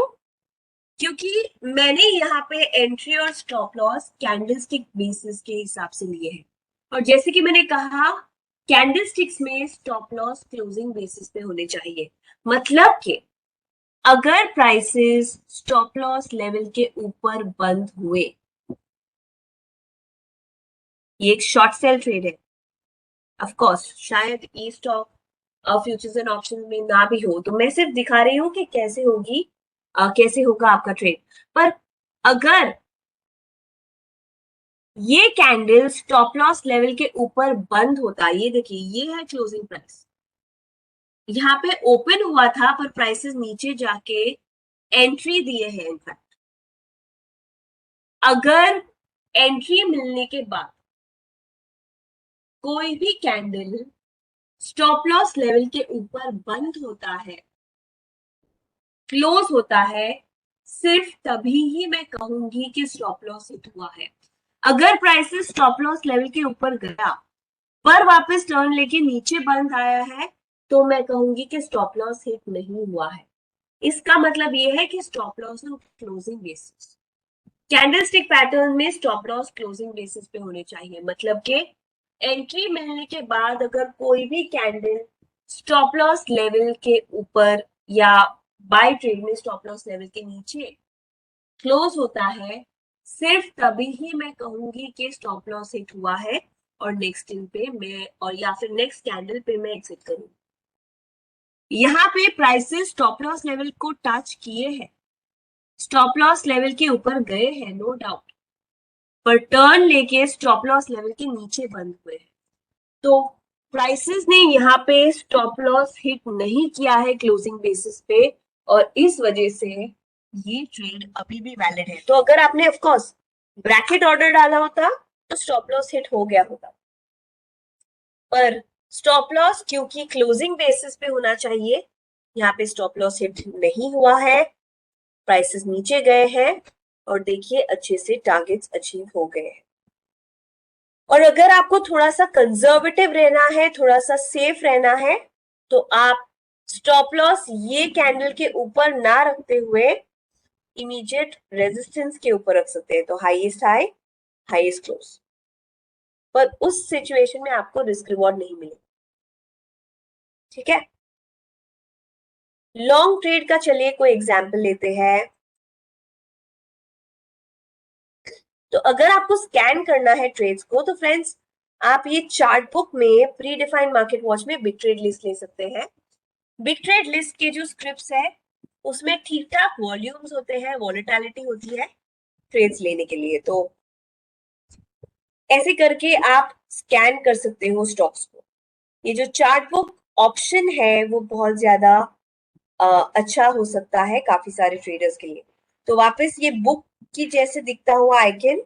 Speaker 1: क्योंकि मैंने यहाँ पे एंट्री और स्टॉप लॉस कैंडलस्टिक बेसिस के हिसाब से लिए हैं, और जैसे कि मैंने कहा, कैंडलस्टिक्स में स्टॉप लॉस क्लोजिंग बेसिस पे होने चाहिए। मतलब कि अगर प्राइसेस स्टॉप लॉस लेवल के ऊपर बंद हुए, ये एक शॉर्ट सेल ट्रेड है, ऑफ कोर्स शायद ई स्टॉक फ्यूचर्स एंड ऑप्शन में ना भी हो, तो मैं सिर्फ दिखा रही हूँ कि कैसे होगी, कैसे होगा आपका ट्रेड। पर अगर ये कैंडल स्टॉप लॉस लेवल के ऊपर बंद होता, ये देखिए ये है क्लोजिंग प्राइस, यहाँ पे ओपन हुआ था पर प्राइसेस नीचे जाके एंट्री दिए हैं। इनफैक्ट अगर एंट्री मिलने के बाद कोई भी कैंडल स्टॉप लॉस लेवल के ऊपर बंद होता है, क्लोज होता है, सिर्फ तभी ही मैं कहूंगी कि स्टॉप लॉस हिट हुआ है। अगर प्राइसेस स्टॉप लॉस लेवल के ऊपर गया पर वापस टर्न लेके नीचे बंद आया है, तो मैं कहूंगी कि स्टॉप लॉस हिट नहीं हुआ है। इसका मतलब ये है कि stop loss on closing basis, candlestick pattern में स्टॉप लॉस क्लोजिंग बेसिस पे होने चाहिए। मतलब कि एंट्री मिलने के बाद अगर कोई भी कैंडल स्टॉप लॉस लेवल के ऊपर या बाय ट्रेड में स्टॉप लॉस लेवल के नीचे क्लोज होता है, सिर्फ तभी ही मैं कहूंगी कि स्टॉप लॉस हिट हुआ है और नेक्स्ट दिन पे मैं, और या फिर नेक्स्ट कैंडल पे मैं एग्जिट करूंगी। यहाँ पे प्राइसेस स्टॉप लॉस लेवल को टच किए हैं, स्टॉप लॉस लेवल के ऊपर गए हैं, नो डाउट, पर टर्न लेके स्टॉप लॉस लेवल के नीचे बंद हुए हैं। तो प्राइसेस ने यहाँ पे स्टॉप लॉस हिट नहीं किया है क्लोजिंग बेसिस पे, और इस वजह से ये ट्रेड अभी भी वैलिड है। तो अगर आपने ऑफ कोर्स ब्रैकेट ऑर्डर डाला होता तो स्टॉप लॉस हिट हो गया होता, पर स्टॉप लॉस क्योंकि क्लोजिंग बेसिस पे होना चाहिए, यहाँ पे स्टॉप लॉस हिट नहीं हुआ है, प्राइसेस नीचे गए हैं, और देखिए अच्छे से टारगेट्स अचीव हो गए हैं। और अगर आपको थोड़ा सा कंजर्वेटिव रहना है, थोड़ा सा सेफ रहना है, तो आप स्टॉप लॉस ये कैंडल के ऊपर ना रखते हुए इमीडिएट रेजिस्टेंस के ऊपर रख सकते हैं, तो हाईएस्ट हाई, हाईएस्ट क्लोज। पर उस सिचुएशन में आपको रिस्क रिवॉर्ड नहीं मिलेगा। ठीक है, लॉन्ग ट्रेड का चलिए कोई एग्जांपल लेते हैं। तो अगर आपको स्कैन करना है ट्रेड्स को, तो फ्रेंड्स आप ये चार्ट बुक में प्री डिफाइंड मार्केट वॉच में बिग ट्रेड लिस्ट ले सकते हैं। बिग ट्रेड लिस्ट के जो स्क्रिप्ट्स है उसमें ठीक ठाक वॉल्यूम्स होते हैं, वॉलेटिलिटी होती है ट्रेड्स लेने के लिए, तो ऐसे करके आप स्कैन कर सकते हो स्टॉक्स को। ये जो चार्ट बुक ऑप्शन है वो बहुत ज्यादा अच्छा हो सकता है काफी सारे ट्रेडर्स के लिए। तो वापस ये बुक की जैसे दिखता हुआ आइकन,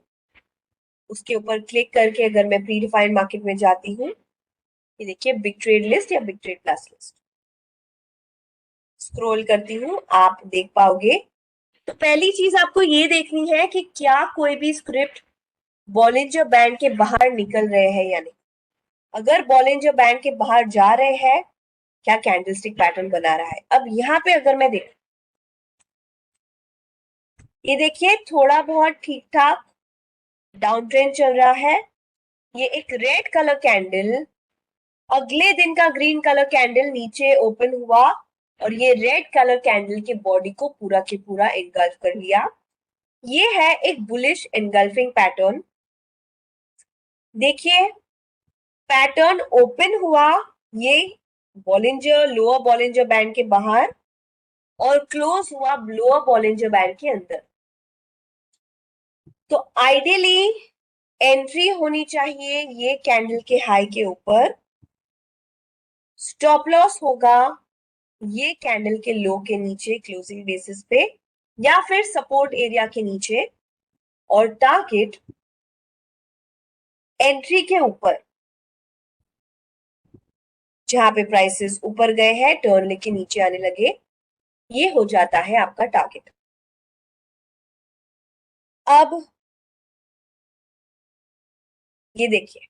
Speaker 1: उसके ऊपर क्लिक करके अगर मैं प्री डिफाइंड मार्केट में जाती हूँ, ये देखिए बिग ट्रेड लिस्ट या big trade plus list, scroll करती हूँ, आप देख पाओगे। तो पहली चीज आपको ये देखनी है कि क्या कोई भी स्क्रिप्ट बॉलिंजर बैंड के बाहर निकल रहे हैं या नहीं। अगर बॉलिंजर बैंड के बाहर जा रहे हैं, क्या कैंडलस्टिक पैटर्न बना रहा है। अब यहाँ पे अगर मैं देख, ये देखिए थोड़ा बहुत ठीक ठाक डाउन ट्रेंड चल रहा है। ये एक रेड कलर कैंडल, अगले दिन का ग्रीन कलर कैंडल नीचे ओपन हुआ और ये रेड कलर कैंडल के बॉडी को पूरा के पूरा एंगल्फ कर लिया। ये है एक बुलिश एंगल्फिंग पैटर्न। देखिए पैटर्न ओपन हुआ, ये बॉलिंजर लोअर बॉलिंजर बैंड के बाहर और क्लोज हुआ लोअर बॉलिंजर बैंड के अंदर। तो आइडियली एंट्री होनी चाहिए ये कैंडल के हाई के ऊपर, स्टॉप लॉस होगा ये कैंडल के लो के नीचे क्लोजिंग बेसिस पे या फिर सपोर्ट एरिया के नीचे, और टारगेट एंट्री के ऊपर जहां पे प्राइसेस ऊपर गए हैं टर्न लेके नीचे आने लगे, ये हो जाता है आपका टारगेट। अब ये देखिए,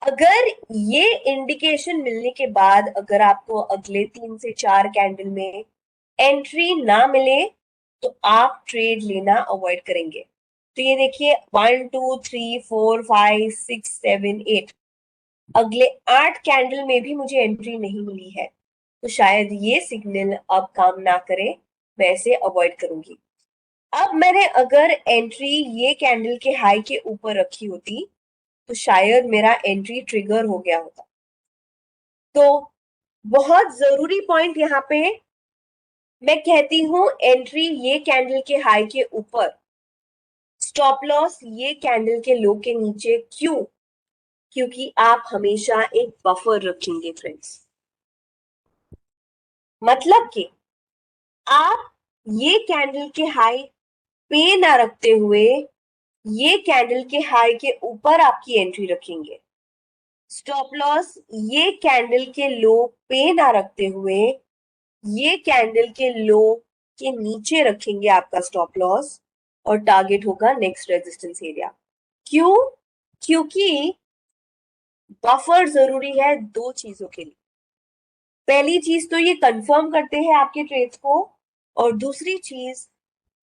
Speaker 1: अगर ये इंडिकेशन मिलने के बाद अगर आपको अगले 3 से 4 कैंडल में एंट्री ना मिले तो आप ट्रेड लेना अवॉइड करेंगे। तो ये देखिए 1 2 3 4 5 6 7 8, अगले 8 कैंडल में भी मुझे एंट्री नहीं मिली है, तो शायद ये सिग्नल अब काम ना करे, मैं इसे अवॉइड करूंगी। अब मैंने अगर एंट्री ये कैंडल के हाई के ऊपर रखी होती तो शायद मेरा एंट्री ट्रिगर हो गया होता। तो बहुत जरूरी पॉइंट यहाँ पे मैं कहती हूं, एंट्री ये कैंडल के हाई के ऊपर, स्टॉप लॉस ये कैंडल के लो के नीचे। क्यों? क्योंकि आप हमेशा एक बफर रखेंगे फ्रेंड्स। मतलब कि आप ये कैंडल के हाई पे ना रखते हुए ये कैंडल के हाई के ऊपर आपकी एंट्री रखेंगे। स्टॉप लॉस ये कैंडल के लो पे ना रखते हुए ये कैंडल के लो के नीचे रखेंगे आपका स्टॉप लॉस, और टारगेट होगा नेक्स्ट रेजिस्टेंस एरिया। क्यों? क्योंकि बफर जरूरी है 2 चीजों के लिए। पहली चीज तो ये कंफर्म करते हैं आपके ट्रेड्स को, और दूसरी चीज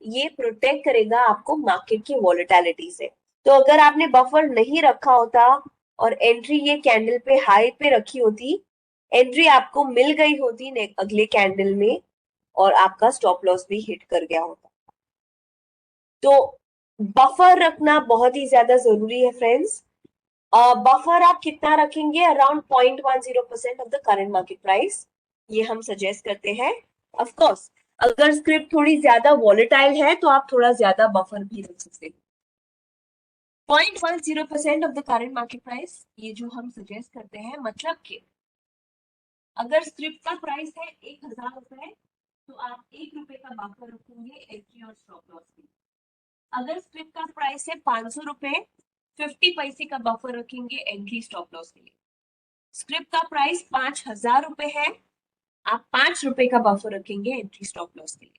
Speaker 1: ये प्रोटेक्ट करेगा आपको मार्केट की वॉलेटिलिटी से। तो अगर आपने बफर नहीं रखा होता और एंट्री ये कैंडल पे हाई पे रखी होती, एंट्री आपको मिल गई होती अगले कैंडल में और आपका स्टॉप लॉस भी हिट कर गया होता। तो बफर रखना बहुत ही ज्यादा जरूरी है फ्रेंड्स। बफर आप कितना रखेंगे? Around 0.10% of the current market price, ये हम सजेस्ट करते हैं। ऑफ कोर्स अगर स्क्रिप्ट थोड़ी ज्यादा वॉलेटाइल है तो आप थोड़ा ज्यादा बफर भी रख सकते हैं। 0.10% of the current market price, ये जो हम सजेस्ट करते हैं, मतलब कि अगर स्क्रिप्ट का प्राइस है 1000 रुपए तो आप 1 रुपए का बफर रखेंगे एंट्री और स्टॉप लॉस के लिए। अगर स्क्रिप्ट का प्राइस है 500 रुपए, 50 पैसे का बफर रखेंगे एंट्री स्टॉप लॉस के लिए। स्क्रिप्ट का प्राइस 5000 रुपए है, आप 5 रुपए का बफर रखेंगे एंट्री स्टॉप लॉस के लिए।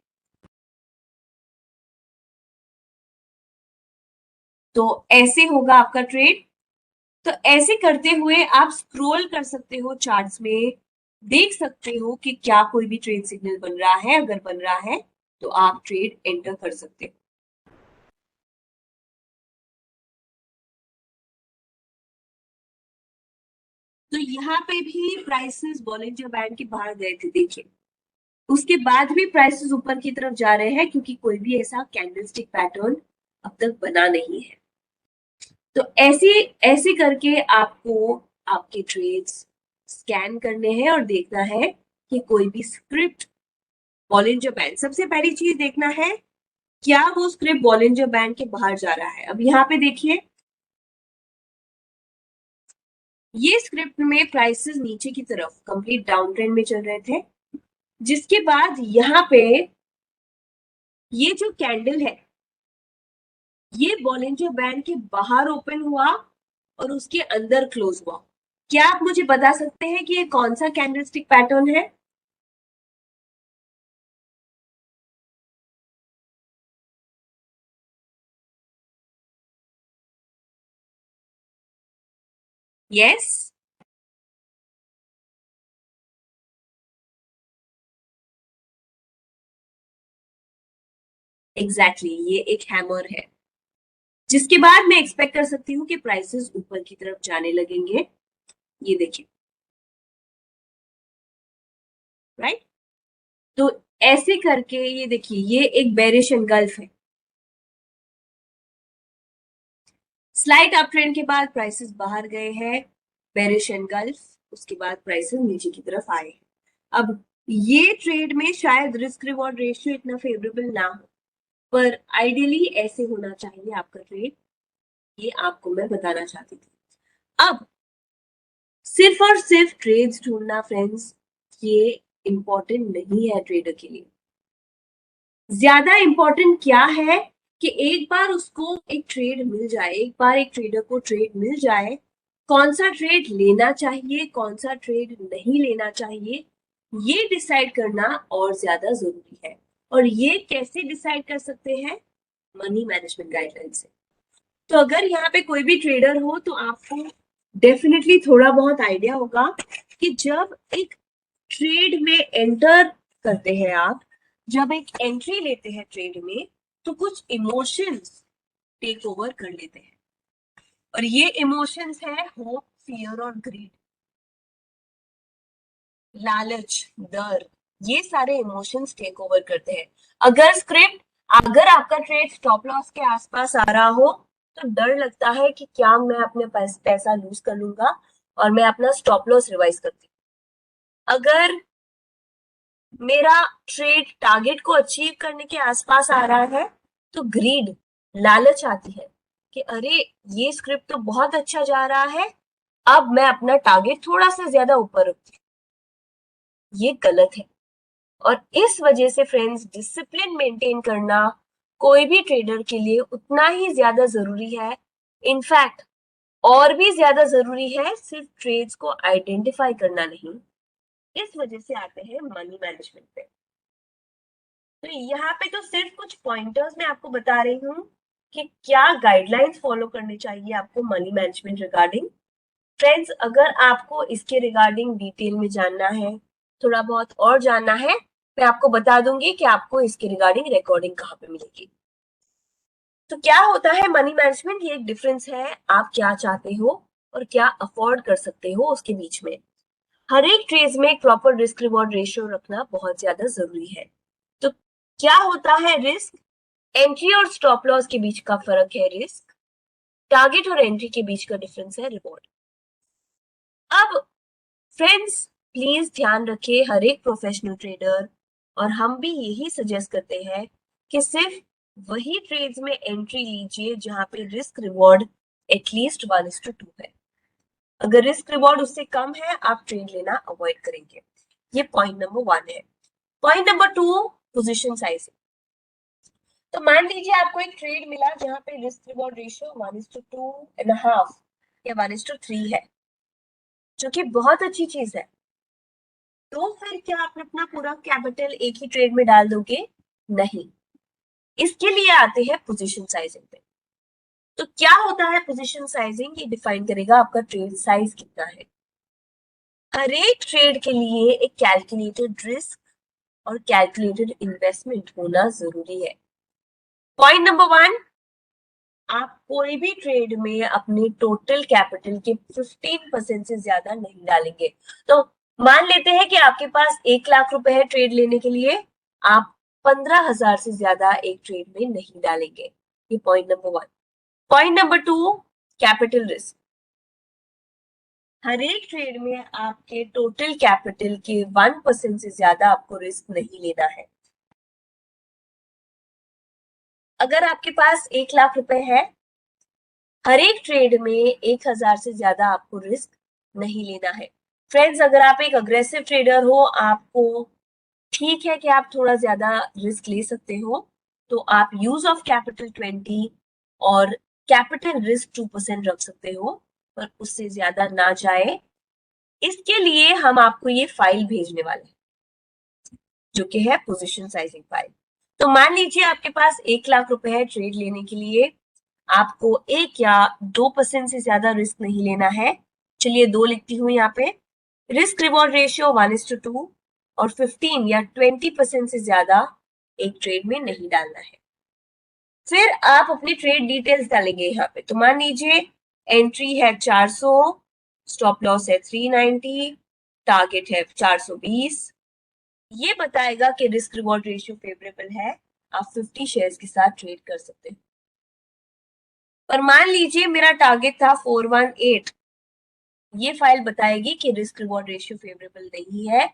Speaker 1: तो ऐसे होगा आपका ट्रेड। तो ऐसे करते हुए आप स्क्रॉल कर सकते हो चार्ट्स में, देख सकते हो कि क्या कोई भी ट्रेड सिग्नल बन रहा है। अगर बन रहा है तो आप ट्रेड एंटर कर सकते हो। तो यहाँ पे भी प्राइसेस बॉलिंजर बैंड के बाहर गए थे, देखिए उसके बाद भी प्राइसेस ऊपर की तरफ जा रहे हैं क्योंकि कोई भी ऐसा कैंडलस्टिक पैटर्न अब तक बना नहीं है। तो ऐसे ऐसे करके आपको आपके ट्रेड्स स्कैन करने हैं और देखना है कि कोई भी स्क्रिप्ट बॉलिंजर बैंड, सबसे पहली चीज देखना है क्या वो स्क्रिप्ट बॉलिंजर बैंड के बाहर जा रहा है। अब यहाँ पे देखिए ये स्क्रिप्ट में प्राइसेस नीचे की तरफ कंप्लीट डाउन ट्रेंड में चल रहे थे, जिसके बाद यहाँ पे ये जो कैंडल है ये बॉलिंजर बैंड के बाहर ओपन हुआ और उसके अंदर क्लोज हुआ। क्या आप मुझे बता सकते हैं कि ये कौन सा कैंडलस्टिक पैटर्न है? यस, एग्जैक्टली, ये एक हैमर है जिसके बाद मैं एक्सपेक्ट कर सकती हूँ कि प्राइसेस ऊपर की तरफ जाने लगेंगे। ये देखिए, राइट। तो ऐसे करके ये देखिए, ये एक बेरिश एनगल्फ है। स्लाइड अप ट्रेंड के बाद प्राइसेस बाहर गए हैं, बेरिश एनगल्फ, उसके बाद प्राइसेस नीचे की तरफ आए हैं। अब ये ट्रेड में शायद रिस्क रिवॉर्ड रेशियो इतना फेवरेबल ना हो, पर आइडियली ऐसे होना चाहिए आपका ट्रेड, ये आपको मैं बताना चाहती थी। अब सिर्फ और सिर्फ ट्रेड्स ढूंढना फ्रेंड्स, ये इंपॉर्टेंट नहीं है ट्रेडर के लिए। ज्यादा इंपॉर्टेंट क्या है कि एक बार उसको एक ट्रेड मिल जाए, एक बार एक ट्रेडर को ट्रेड मिल जाए, कौन सा ट्रेड लेना चाहिए, कौन सा ट्रेड नहीं लेना चाहिए, ये डिसाइड करना और ज्यादा जरूरी है। और ये कैसे डिसाइड कर सकते हैं? मनी मैनेजमेंट गाइडलाइन से। तो अगर यहाँ पे कोई भी ट्रेडर हो तो आपको डेफिनेटली थोड़ा बहुत आइडिया होगा कि जब एक ट्रेड में एंटर करते हैं आप, जब एक एंट्री लेते हैं ट्रेड में, तो कुछ इमोशंस टेक ओवर कर लेते हैं, और ये इमोशंस है होप, फियर और ग्रीड। लालच, डर, ये सारे इमोशंस टेक ओवर करते हैं। अगर आपका ट्रेड स्टॉप लॉस के आसपास आ रहा हो, तो डर लगता है कि क्या मैं अपने पैसा लूज कर लूंगा, और मैं अपना स्टॉप लॉस रिवाइज करती हूँ। अगर मेरा ट्रेड टारगेट को अचीव करने के आसपास आ रहा है, तो ग्रीड, लालच आती है कि अरे, ये स्क्रिप्ट तो बहुत अच्छा जा रहा है, अब मैं अपना टारगेट थोड़ा सा ज्यादा ऊपर रखती हूँ। ये गलत है। और इस वजह से फ्रेंड्स, डिसिप्लिन मेंटेन करना कोई भी ट्रेडर के लिए उतना ही ज्यादा जरूरी है। इनफैक्ट और भी ज्यादा जरूरी है, सिर्फ ट्रेड्स को आइडेंटिफाई करना नहीं। इस वजह से आते हैं मनी मैनेजमेंट पे। तो यहाँ पे तो सिर्फ कुछ पॉइंटर्स मैं आपको बता रही हूँ कि क्या गाइडलाइंस फॉलो करने चाहिए आपको मनी मैनेजमेंट रिगार्डिंग। फ्रेंड्स, अगर आपको इसके रिगार्डिंग डिटेल में जानना है, थोड़ा बहुत और जानना है, मैं आपको बता दूंगी कि आपको इसके रिगार्डिंग रिकॉर्डिंग कहाँ पे मिलेगी। तो क्या होता है मनी मैनेजमेंट? ये एक डिफरेंस है आप क्या चाहते हो और क्या अफोर्ड कर सकते हो उसके बीच में। हर एक ट्रेड में एक प्रॉपर रिस्क रिवॉर्ड रेशियो रखना बहुत ज्यादा जरूरी है। तो क्या होता है रिस्क? एंट्री और स्टॉप लॉस के बीच का फर्क है रिस्क, टारगेट और एंट्री के बीच का डिफरेंस है रिवॉर्ड। अब फ्रेंड्स, प्लीज ध्यान रखिए, हर एक प्रोफेशनल ट्रेडर और हम भी यही सजेस्ट करते हैं कि सिर्फ वही ट्रेड्स में एंट्री लीजिए जहां पे रिस्क रिवॉर्ड एटलीस्ट 1:2 है। अगर रिस्क रिवॉर्ड उससे कम है, आप ट्रेड लेना अवॉइड करेंगे। ये पॉइंट नंबर 1 है। Point number 2, position size. तो मान लीजिए आपको एक ट्रेड मिला जहां पे रिस्क रिवॉर्ड रेशियो 1:2.5 या 1:3 है, जो कि बहुत अच्छी चीज है। तो फिर क्या आप अपना पूरा कैपिटल एक ही ट्रेड में डाल दोगे? नहीं। इसके लिए आते हैं पोजीशन साइजिंग पे। तो क्या होता है पोजीशन साइजिंग? ये डिफाइन करेगा आपका ट्रेड साइज कितना है। हर एक ट्रेड के लिए एक कैलकुलेटेड रिस्क और कैलकुलेटेड इन्वेस्टमेंट होना जरूरी है। पॉइंट नंबर 1, आप कोई भी ट्रेड में अपने टोटल कैपिटल के 15% से ज्यादा नहीं डालेंगे। तो मान लेते हैं कि आपके पास 1 लाख रुपए है ट्रेड लेने के लिए, आप 15,000 से ज्यादा एक ट्रेड में नहीं डालेंगे। ये point number 1। Point number 2, capital risk. हर एक ट्रेड में आपके टोटल कैपिटल के 1% से ज्यादा आपको रिस्क नहीं लेना है। अगर आपके पास 1 लाख रुपए है, हर एक ट्रेड में 1,000 से ज्यादा आपको रिस्क नहीं लेना है। फ्रेंड्स, अगर आप एक अग्रेसिव ट्रेडर हो, आपको ठीक है कि आप थोड़ा ज्यादा रिस्क ले सकते हो, तो आप यूज ऑफ कैपिटल 20 और कैपिटल रिस्क 2% रख सकते हो, पर उससे ज्यादा ना जाए। इसके लिए हम आपको ये फाइल भेजने वाले हैं, जो कि है पोजीशन साइजिंग फाइल। तो मान लीजिए आपके पास 1 लाख रुपए है ट्रेड लेने के लिए, आपको 1 या 2% से ज्यादा रिस्क नहीं लेना है। चलिए 2 लिखती हूँ यहाँ पे। रिस्क रिवॉर्ड रेशियो 1:2 और 15 या 20% से ज्यादा एक ट्रेड में नहीं डालना है। फिर आप अपनी ट्रेड डिटेल्स डालेंगे यहाँ पे। तो मान लीजिए एंट्री है 400, स्टॉप लॉस है 390, टारगेट है 420। ये बताएगा कि रिस्क रिवॉर्ड रेशियो फेवरेबल है, आप 50 शेयर्स के साथ ट्रेड कर सकते हैं। पर मान लीजिए मेरा टारगेट था 418, ये फाइल बताएगी कि रिस्क रिवॉर्ड रेशियो फेवरेबल नहीं है,